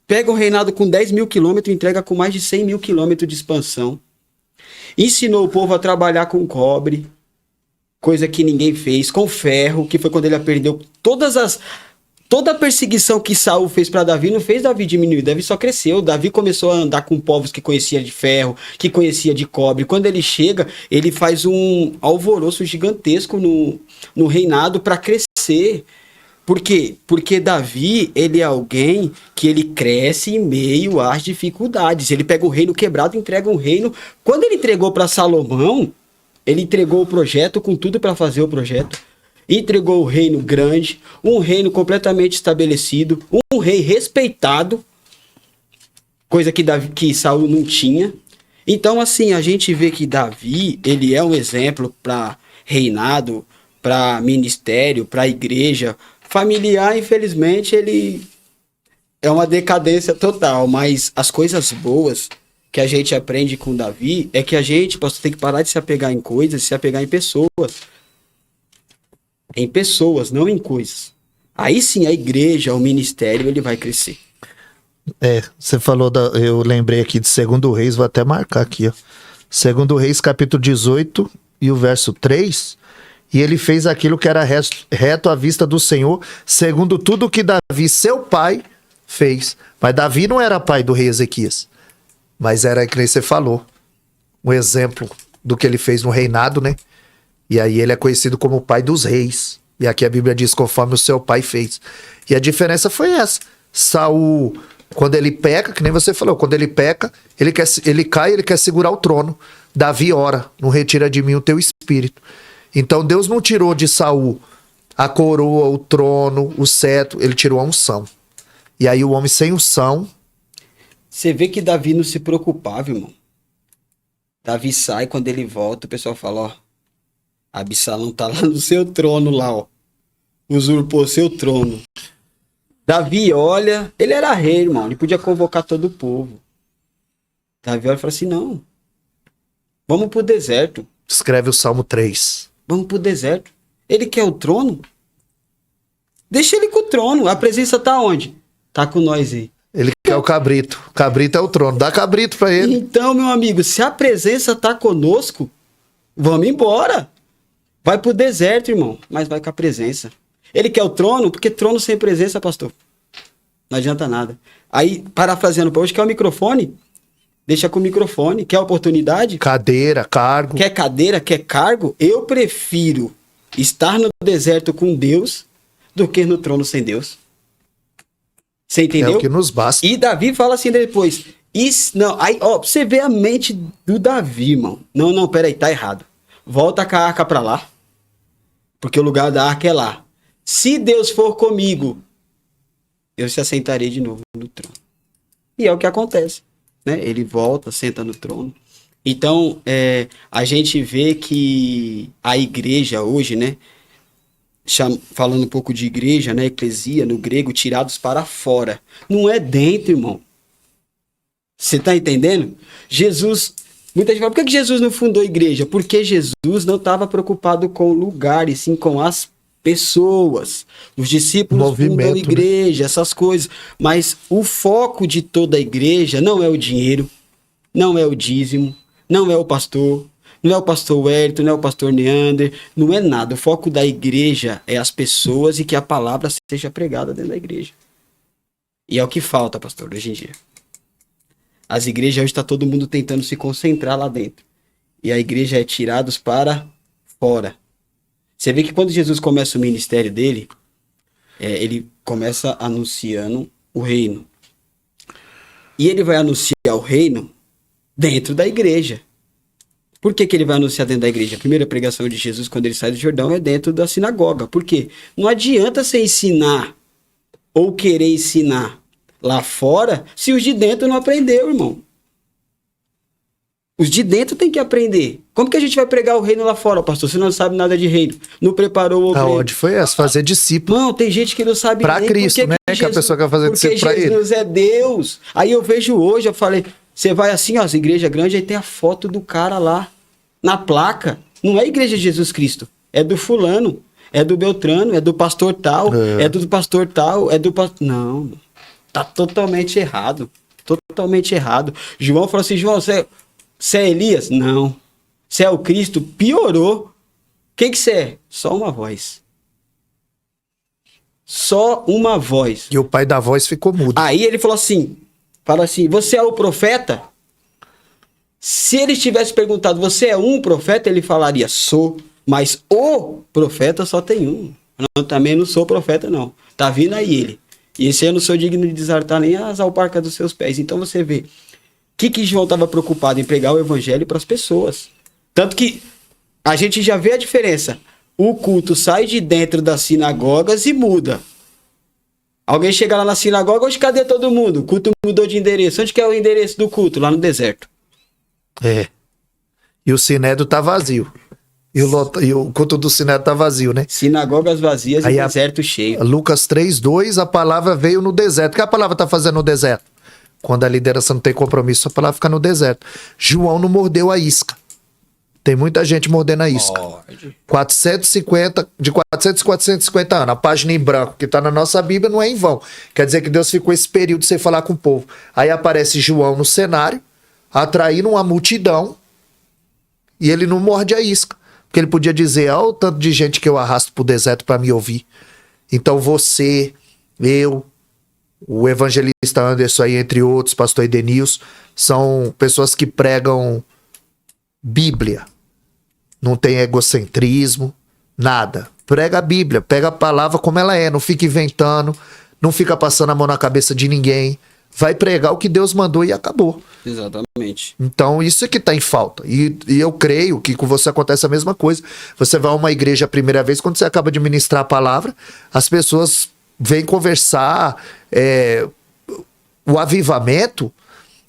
Pega um reinado com 10 mil quilômetros, entrega com mais de 100 mil quilômetros de expansão. Ensinou o povo a trabalhar com cobre, coisa que ninguém fez, com ferro, que foi quando ele perdeu toda a perseguição que Saul fez para Davi, não fez Davi diminuir, Davi só cresceu. Davi começou a andar com povos que conhecia de ferro, que conhecia de cobre. Quando ele chega, ele faz um alvoroço gigantesco no reinado para crescer. Por quê? Porque Davi, ele é alguém que ele cresce em meio às dificuldades. Ele pega o reino quebrado e entrega um reino. Quando ele entregou para Salomão, ele entregou o projeto com tudo para fazer o projeto. Entregou o reino grande, um reino completamente estabelecido, um rei respeitado, coisa que Saul não tinha. Então, assim, a gente vê que Davi, ele é um exemplo para reinado, para ministério, para igreja. Familiar, infelizmente, ele é uma decadência total, mas as coisas boas que a gente aprende com Davi é que a gente tem que parar de se apegar em coisas, se apegar em pessoas. Em pessoas, não em coisas. Aí sim a igreja, o ministério, ele vai crescer. Você falou, eu lembrei aqui de 2 Reis, vou até marcar aqui, ó. 2 Reis, capítulo 18 e o verso 3. E ele fez aquilo que era reto à vista do Senhor, segundo tudo que Davi, seu pai, fez. Mas Davi não era pai do rei Ezequias. Mas era que nem você falou. Um exemplo do que ele fez no reinado, né? E aí ele é conhecido como o pai dos reis. E aqui a Bíblia diz, conforme o seu pai fez. E a diferença foi essa. Saul, quando ele peca, que nem você falou, quando ele peca, ele cai, ele quer segurar o trono. Davi ora, não retira de mim o teu espírito. Então Deus não tirou de Saul a coroa, o trono, o cetro, ele tirou a unção. E aí o homem sem unção... Você vê que Davi não se preocupava, irmão. Davi sai, quando ele volta, o pessoal fala, ó, Absalão tá lá no seu trono lá, ó. Usurpou seu trono. Davi olha, ele era rei, irmão, ele podia convocar todo o povo. Davi olha e fala assim, não, vamos pro deserto. Escreve o Salmo 3. Vamos pro deserto. Ele quer o trono? Deixa ele com o trono. A presença tá onde? Tá com nós aí. Ele quer o cabrito. O cabrito é o trono. Dá cabrito pra ele. Então, meu amigo, se a presença tá conosco, vamos embora. Vai pro deserto, irmão, mas vai com a presença. Ele quer o trono, porque trono sem presença, pastor, não adianta nada. Aí, parafraseando para hoje, quer o microfone? Deixa com o microfone. Quer oportunidade? Cadeira, cargo. Quer cadeira, quer cargo? Eu prefiro estar no deserto com Deus do que no trono sem Deus. Você entendeu? É o que nos basta. E Davi fala assim depois. Isso, não, aí, ó, você vê a mente do Davi, irmão. Não, peraí, tá errado. Volta com a arca pra lá. Porque o lugar da arca é lá. Se Deus for comigo, eu se assentarei de novo no trono. E é o que acontece, né? Ele volta, senta no trono. Então, a gente vê que a igreja hoje, né? Falando um pouco de igreja, né? Eclesia, no grego, tirados para fora. Não é dentro, irmão. Você tá entendendo? Jesus... Muita gente fala, por que Jesus não fundou a igreja? Porque Jesus não estava preocupado com o lugar, e sim com as pessoas. Os discípulos fundam a igreja, essas coisas. Mas o foco de toda a igreja não é o dinheiro, não é o dízimo, não é o pastor, não é o pastor Wellington, não é o pastor Neander, não é nada. O foco da igreja é as pessoas e que a palavra seja pregada dentro da igreja. E é o que falta, pastor, hoje em dia. As igrejas hoje está todo mundo tentando se concentrar lá dentro. E a igreja é tirados para fora. Você vê que quando Jesus começa o ministério dele, ele começa anunciando o reino. E ele vai anunciar o reino dentro da igreja. Por que ele vai anunciar dentro da igreja? A primeira pregação de Jesus, quando ele sai do Jordão, é dentro da sinagoga. Por quê? Não adianta você ensinar ou querer ensinar lá fora, se os de dentro não aprendeu, irmão. Os de dentro tem que aprender. Como que a gente vai pregar o reino lá fora, pastor? Você não sabe nada de reino. Não preparou o reino. Aonde foi essa? Fazer discípulo. Não, tem gente que não sabe pra nem Cristo, né? Que a pessoa quer fazer discípulo pra ele. Porque Jesus é Deus. Aí eu vejo hoje, eu falei, você vai assim, ó, as igrejas grandes, aí tem a foto do cara lá, na placa. Não é a igreja de Jesus Cristo. É do fulano, é do Beltrano, é do pastor tal, é do pastor tal, é do pastor... Não, tá totalmente errado. Totalmente errado. João falou assim, João, você é Elias? Não. Você é o Cristo? Piorou. Quem que você é? Só uma voz. Só uma voz. E o pai da voz ficou mudo. Aí ele falou assim, você é o profeta? Se ele tivesse perguntado, você é um profeta? Ele falaria, sou. Mas o profeta só tem um. Eu também não sou profeta, não. Tá vindo aí ele. E esse eu não sou digno de desartar nem as alparcas dos seus pés. Então você vê, o que João estava preocupado em pregar o evangelho para as pessoas. Tanto que a gente já vê a diferença. O culto sai de dentro das sinagogas e muda. Alguém chega lá na sinagoga, hoje cadê todo mundo? O culto mudou de endereço. Onde que é o endereço do culto? Lá no deserto. E o sinédrio tá vazio. E o culto do sinédrio tá vazio, né? Sinagogas vazias e deserto cheio. Lucas 3:2, a palavra veio no deserto. O que a palavra tá fazendo no deserto? Quando a liderança não tem compromisso, a palavra fica no deserto. João não mordeu a isca. Tem muita gente mordendo a isca. De 450 anos. A página em branco que tá na nossa Bíblia não é em vão. Quer dizer que Deus ficou esse período sem falar com o povo. Aí aparece João no cenário, atraindo uma multidão, e ele não morde a isca. Porque ele podia dizer, olha o tanto de gente que eu arrasto pro deserto para me ouvir. Então você, eu, o evangelista Anderson aí, entre outros, pastor Edenilson, são pessoas que pregam Bíblia. Não tem egocentrismo, nada. Prega a Bíblia, pega a palavra como ela é, não fica inventando, não fica passando a mão na cabeça de ninguém. Vai pregar o que Deus mandou e acabou. Exatamente. Então isso é que tá em falta. E eu creio que com você acontece a mesma coisa. Você vai a uma igreja a primeira vez, quando você acaba de ministrar a palavra, as pessoas vêm conversar. O avivamento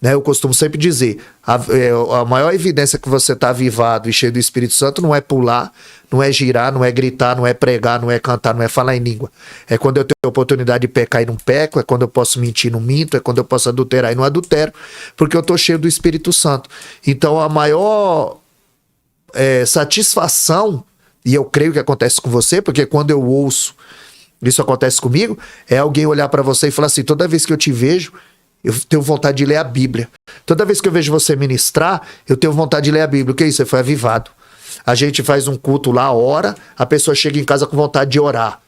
Né? Eu costumo sempre dizer, a maior evidência que você está avivado e cheio do Espírito Santo não é pular, não é girar, não é gritar, não é pregar, não é cantar, não é falar em língua. É quando eu tenho a oportunidade de pecar e não peco, é quando eu posso mentir e não minto, é quando eu posso adulterar e não adultero, porque eu estou cheio do Espírito Santo. Então a maior satisfação, e eu creio que acontece com você, porque quando eu ouço, isso acontece comigo, é alguém olhar para você e falar assim, toda vez que eu te vejo, eu tenho vontade de ler a Bíblia. Toda vez que eu vejo você ministrar, eu tenho vontade de ler a Bíblia. O que é isso? Você foi avivado. A gente faz um culto lá, ora, a pessoa chega em casa com vontade de orar.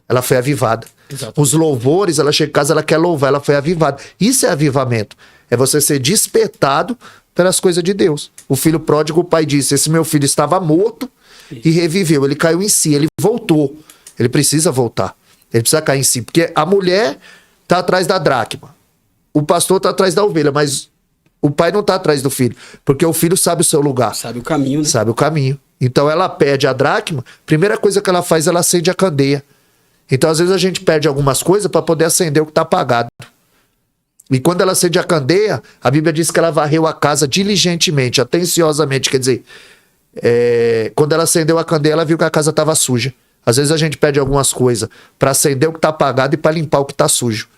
Ela foi avivada. Exatamente. Os louvores, ela chega em casa, ela quer louvar, ela foi avivada. Isso é avivamento. É você ser despertado pelas coisas de Deus. O filho pródigo, o pai disse, esse meu filho estava morto e reviveu. Ele caiu em si, ele voltou. Ele precisa voltar. Ele precisa cair em si. Porque a mulher está atrás da dracma. O pastor está atrás da ovelha, mas o pai não está atrás do filho. Porque o filho sabe o seu lugar. Sabe o caminho, né? Sabe o caminho. Então ela perde a dracma, primeira coisa que ela faz, ela acende a candeia. Então às vezes a gente perde algumas coisas para poder acender o que está apagado. E quando ela acende a candeia, a Bíblia diz que ela varreu a casa diligentemente, atenciosamente. Quer dizer, quando ela acendeu a candeia, ela viu que a casa estava suja. Às vezes a gente perde algumas coisas para acender o que está apagado e para limpar o que está sujo.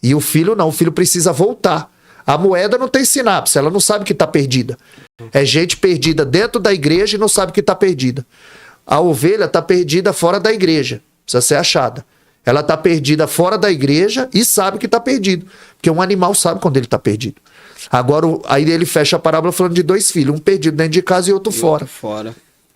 E o filho não, o filho precisa voltar. A moeda não tem sinapse, ela não sabe que está perdida. É gente perdida dentro da igreja e não sabe que está perdida. A ovelha está perdida fora da igreja, precisa ser achada. Ela está perdida fora da igreja e sabe que está perdido. Porque um animal sabe quando ele está perdido. Agora, aí ele fecha a parábola falando de dois filhos, um perdido dentro de casa e outro fora.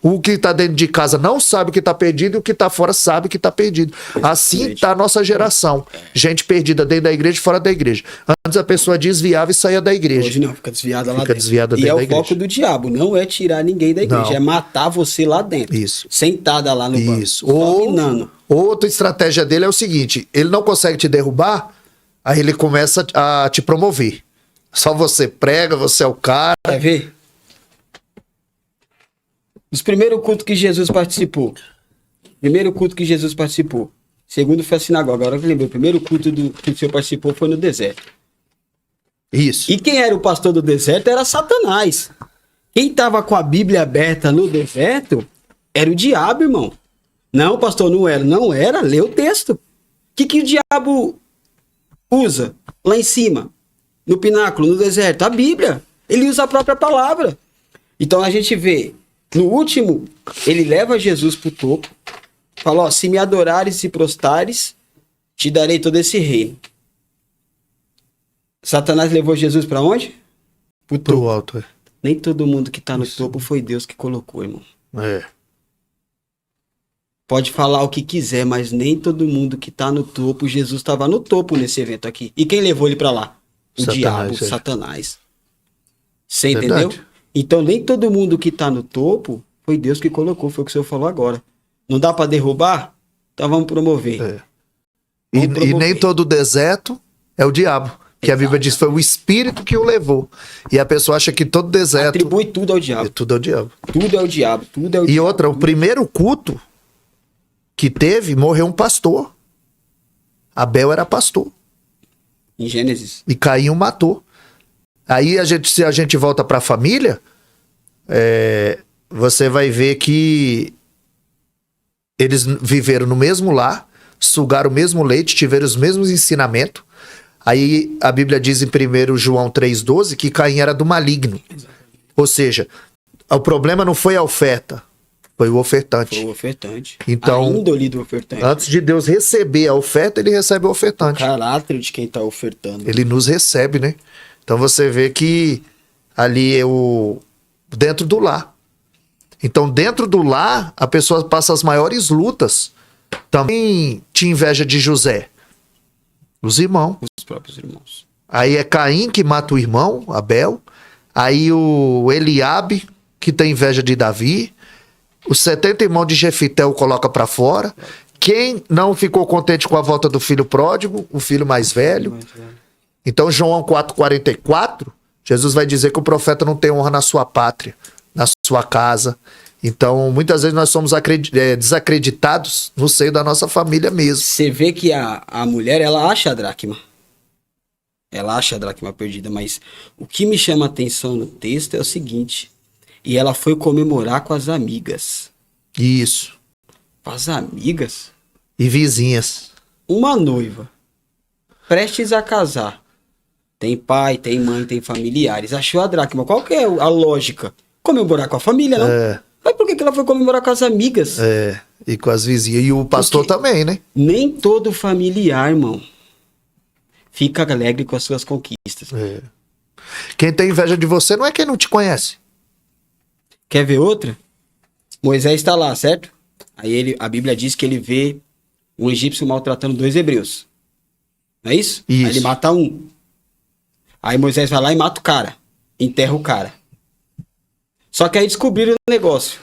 O que está dentro de casa não sabe que está perdido e o que está fora sabe que está perdido. Assim está a nossa geração. Gente perdida dentro da igreja e fora da igreja. Antes a pessoa desviava e saía da igreja. Hoje não, fica desviada lá dentro. Desviada dentro da igreja. E é o foco do diabo, não é tirar ninguém da igreja, é matar você lá dentro. Isso. Sentada lá no banco. Isso. Outra estratégia dele é o seguinte, ele não consegue te derrubar, aí ele começa a te promover. Só você prega, você é o cara. Quer ver? Os primeiros cultos que Jesus participou. Segundo foi a sinagoga. Agora que eu lembrei, o primeiro culto que o Senhor participou foi no deserto. Isso. E quem era o pastor do deserto era Satanás. Quem estava com a Bíblia aberta no deserto era o diabo, irmão. Não, pastor, não era. Não era, lê o texto. O que o diabo usa lá em cima, no pináculo, no deserto? A Bíblia. Ele usa a própria palavra. Então a gente vê, no último, ele leva Jesus para o topo. Fala, ó, se me adorares e se prostares, te darei todo esse reino. Satanás levou Jesus para onde? Pro alto. Nem todo mundo que tá no topo foi Deus que colocou, irmão. Pode falar o que quiser, mas nem todo mundo que tá no topo, Jesus estava no topo nesse evento aqui. E quem levou ele para lá? O diabo, Satanás. Você entendeu? Então nem todo mundo que tá no topo foi Deus que colocou, foi o que o senhor falou agora. Não dá para derrubar? Então vamos promover. E nem todo deserto é o diabo. Que a Bíblia diz que foi o Espírito que o levou. E a pessoa acha que todo deserto... Atribui tudo ao diabo. Tudo ao diabo. Tudo é o diabo. Tudo é o diabo. E outra, o primeiro culto que teve, morreu um pastor. Abel era pastor. Em Gênesis. E Caim o matou. Aí, se a gente volta para a família, você vai ver que eles viveram no mesmo lar, sugaram o mesmo leite, tiveram os mesmos ensinamentos. Aí a Bíblia diz em 1 João 3,12 que Caim era do maligno. Ou seja, o problema não foi a oferta, foi o ofertante. Foi o ofertante. Então, a índole do ofertante. Antes de Deus receber a oferta, ele recebe o ofertante. O caráter de quem está ofertando. Ele nos recebe, né? Então você vê que ali é dentro do lar. Então dentro do lar, a pessoa passa as maiores lutas. Também tinha inveja de José. Os irmãos. Os próprios irmãos. Aí é Caim que mata o irmão, Abel. Aí o Eliabe, que tem inveja de Davi. Os 70 irmãos de Jefité o coloca para fora. Quem não ficou contente com a volta do filho pródigo? O filho mais velho. Então João 4,44, Jesus vai dizer que o profeta não tem honra na sua pátria, na sua casa. Então, muitas vezes nós somos desacreditados no seio da nossa família mesmo. Você vê que a mulher, ela acha a dracma. Ela acha a dracma perdida, mas o que me chama a atenção no texto é o seguinte. E ela foi comemorar com as amigas. Isso. Com as amigas? E vizinhas. Uma noiva, prestes a casar. Tem pai, tem mãe, tem familiares. Achou a dracma. Qual que é a lógica? Comemorar com a família, não? Mas por que ela foi comemorar com as amigas? E com as vizinhas. E o pastor Porque também, né? nem todo familiar, irmão, fica alegre com as suas conquistas. Quem tem inveja de você não é quem não te conhece. Quer ver outra? Moisés está lá, certo? Aí a Bíblia diz que ele vê um egípcio maltratando 2 hebreus. Não é isso? Isso. Aí ele mata um. Aí Moisés vai lá e mata o cara. Enterra o cara. Só que aí descobriram o negócio.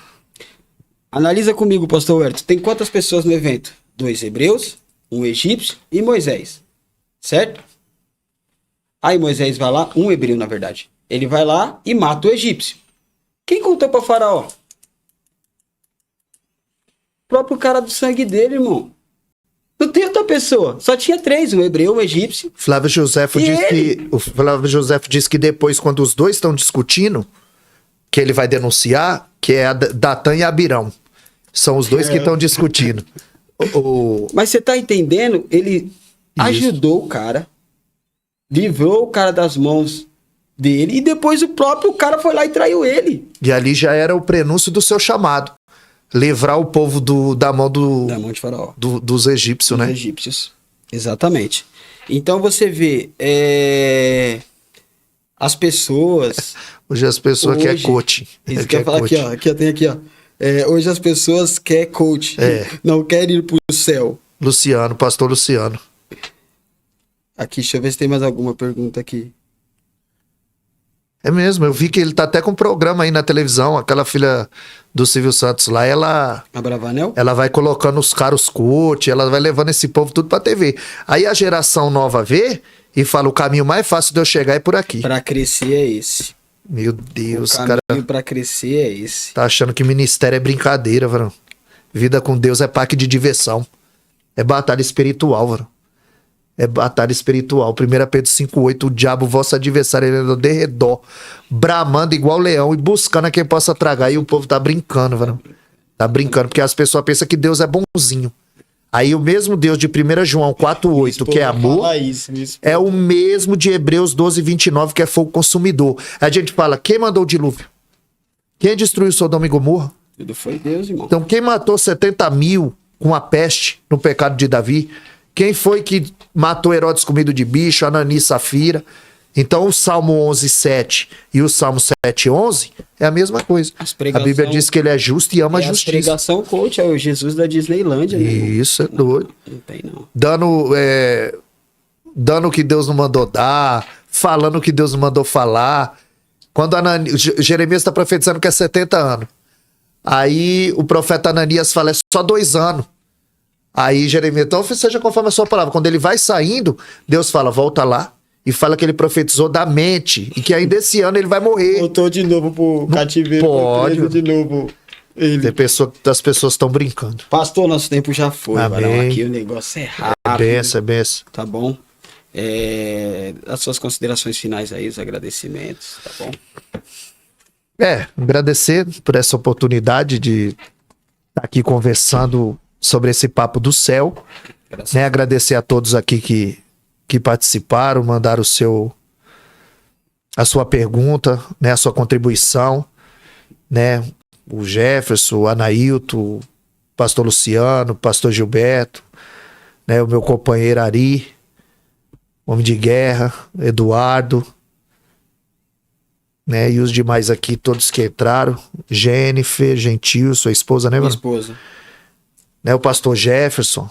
Analisa comigo, pastor Huerto. Tem quantas pessoas no evento? 2 hebreus, um egípcio e Moisés. Certo? Aí Moisés vai lá, um hebreu na verdade. Ele vai lá e mata o egípcio. Quem contou para Faraó? O próprio cara do sangue dele, irmão. Não tem outra pessoa. Só tinha 3, um hebreu, um egípcio. Flávio Josefo diz que depois, quando os dois estão discutindo, que ele vai denunciar, que é a Datã e Abirão. São os dois que estão discutindo. Mas você tá entendendo? Ele ajudou o cara, livrou o cara das mãos dele, e depois o próprio cara foi lá e traiu ele. E ali já era o prenúncio do seu chamado. Livrar o povo da mão de Faraó. Dos egípcios, né? Dos egípcios. Exatamente. Então você vê as pessoas... Hoje as pessoas querem coaching. Isso que eu ia falar aqui, ó. Tem aqui, ó. Hoje as pessoas querem coach. Não querem ir pro céu. Luciano, pastor Luciano. Aqui, deixa eu ver se tem mais alguma pergunta aqui. É mesmo, eu vi que ele tá até com um programa aí na televisão, aquela filha do Silvio Santos lá, A Bravanel? ela vai colocando os caras coach, ela vai levando esse povo tudo pra TV. Aí a geração nova vê e fala, o caminho mais fácil de eu chegar é por aqui. Pra crescer é esse. Meu Deus, o cara. Pra crescer é esse. Tá achando que ministério é brincadeira, varão. Vida com Deus é parque de diversão. É batalha espiritual, varão. É batalha espiritual. 1 Pedro 5,8. O diabo, vosso adversário, ele anda de redor, bramando igual leão e buscando a quem possa tragar. E o povo tá brincando, varão. Tá brincando, porque as pessoas pensam que Deus é bonzinho. Aí o mesmo Deus de 1 João 4,8, que é amor, é o mesmo de Hebreus 12,29, que é fogo consumidor. A gente fala, quem mandou o dilúvio? Quem destruiu Sodoma e Gomorra? Tudo foi Deus, irmão. Então quem matou 70 mil com a peste no pecado de Davi? Quem foi que matou Herodes comido de bicho, Anani e Safira? Então o Salmo 11,7 e o Salmo 7,11 é a mesma coisa. A Bíblia diz que ele é justo e ama a justiça. A pregação coach é o Jesus da Disneylândia. Isso, é doido. Não tem, não. Dando o que Deus não mandou dar, falando o que Deus não mandou falar. Quando Jeremias está profetizando que é 70 anos. Aí o profeta Ananias fala, é só 2 anos. Aí Jeremias, então seja conforme a sua palavra. Quando ele vai saindo, Deus fala, volta lá. E fala que ele profetizou da mente. E que ainda esse ano ele vai morrer. Voltou de novo pro cativeiro. Pode. De novo. As pessoas estão brincando. Pastor, nosso tempo já foi. Amém. Aqui o negócio é rápido. É benção. Tá bom? As suas considerações finais aí, os agradecimentos, tá bom? Agradecer por essa oportunidade de estar aqui conversando sobre esse papo do céu. Né? Agradecer a todos aqui que participaram, mandaram a sua pergunta, né? A sua contribuição, né? O Jefferson, o Anailton, o pastor Luciano, o pastor Gilberto, né? O meu companheiro Ari, Homem de Guerra, Eduardo, né? E os demais aqui, todos que entraram, Jennifer, Gentil, sua esposa, né, mano? Minha esposa. Né? O pastor Jefferson,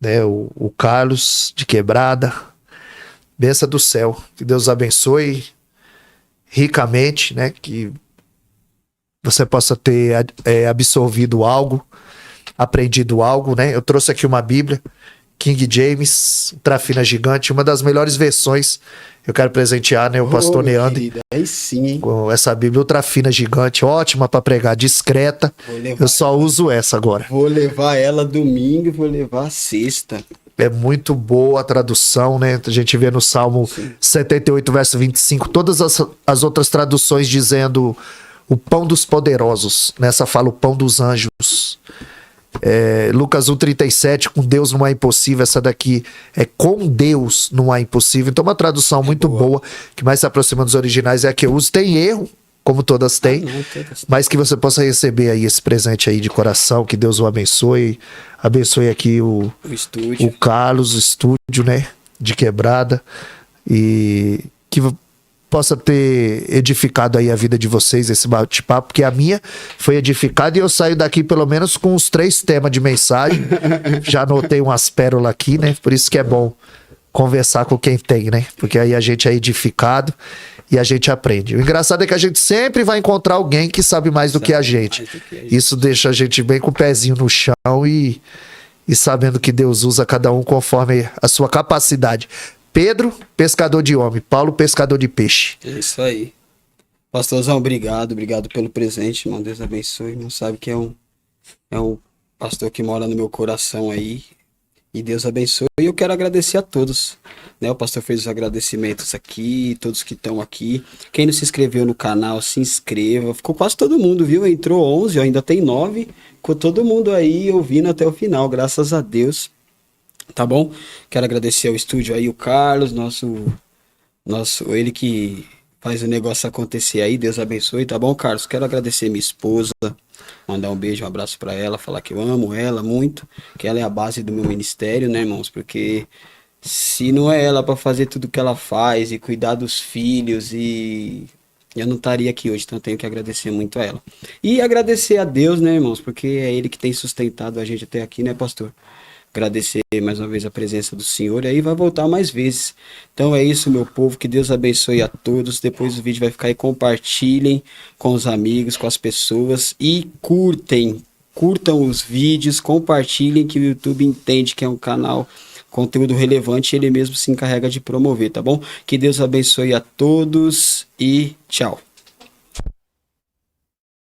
né? O Carlos de Quebrada, benção do céu, que Deus abençoe ricamente, né? Que você possa ter absorvido algo, aprendido algo, né? Eu trouxe aqui uma Bíblia, King James, Trafina Gigante, uma das melhores versões. Eu quero presentear, né, o pastor Neandro. Aí sim, hein? Com essa Bíblia Ultrafina Gigante, ótima para pregar, discreta. Eu só uso essa agora. Vou levar ela domingo e vou levar sexta. É muito boa a tradução, né? A gente vê no Salmo 78, verso 25, todas as outras traduções dizendo o pão dos poderosos. Nessa fala o pão dos anjos. Lucas 1,37, com Deus não há impossível. Essa daqui é com Deus não há impossível. Então uma tradução muito boa, que mais se aproxima dos originais é a que eu uso. Tem erro, como todas têm, mas que você possa receber aí esse presente aí de coração, que Deus o abençoe. Abençoe aqui o Carlos, o estúdio, né, de Quebrada, e que possa ter edificado aí a vida de vocês, esse bate-papo, porque a minha foi edificada e eu saio daqui pelo menos com uns 3 temas de mensagem. Já anotei umas pérolas aqui, né, por isso que é bom conversar com quem tem, né, porque aí a gente é edificado e a gente aprende. O engraçado é que a gente sempre vai encontrar alguém que sabe mais do que a gente. Isso deixa a gente bem com o pezinho no chão e sabendo que Deus usa cada um conforme a sua capacidade. Pedro, pescador de homem. Paulo, pescador de peixe. É isso aí. Pastorzão, obrigado pelo presente, irmão. Deus abençoe. Não sabe que é um pastor que mora no meu coração aí. E Deus abençoe. E eu quero agradecer a todos, né? O pastor fez os agradecimentos aqui, todos que estão aqui. Quem não se inscreveu no canal, se inscreva. Ficou quase todo mundo, viu? Entrou 11, ainda tem 9. Ficou todo mundo aí ouvindo até o final, graças a Deus. Tá bom? Quero agradecer ao estúdio aí, o Carlos, ele que faz o negócio acontecer aí. Deus abençoe, tá bom, Carlos? Quero agradecer minha esposa. Mandar um beijo, um abraço pra ela, falar que eu amo ela muito, que ela é a base do meu ministério, né, irmãos? Porque se não é ela pra fazer tudo que ela faz e cuidar dos filhos, e eu não estaria aqui hoje, então eu tenho que agradecer muito a ela. E agradecer a Deus, né, irmãos? Porque é Ele que tem sustentado a gente até aqui, né, pastor? Agradecer mais uma vez a presença do Senhor, e aí vai voltar mais vezes. Então é isso, meu povo, que Deus abençoe a todos. Depois o vídeo vai ficar aí, compartilhem com os amigos, com as pessoas, e curtam os vídeos, compartilhem, que o YouTube entende que é um canal, conteúdo relevante, e ele mesmo se encarrega de promover, tá bom? Que Deus abençoe a todos e tchau.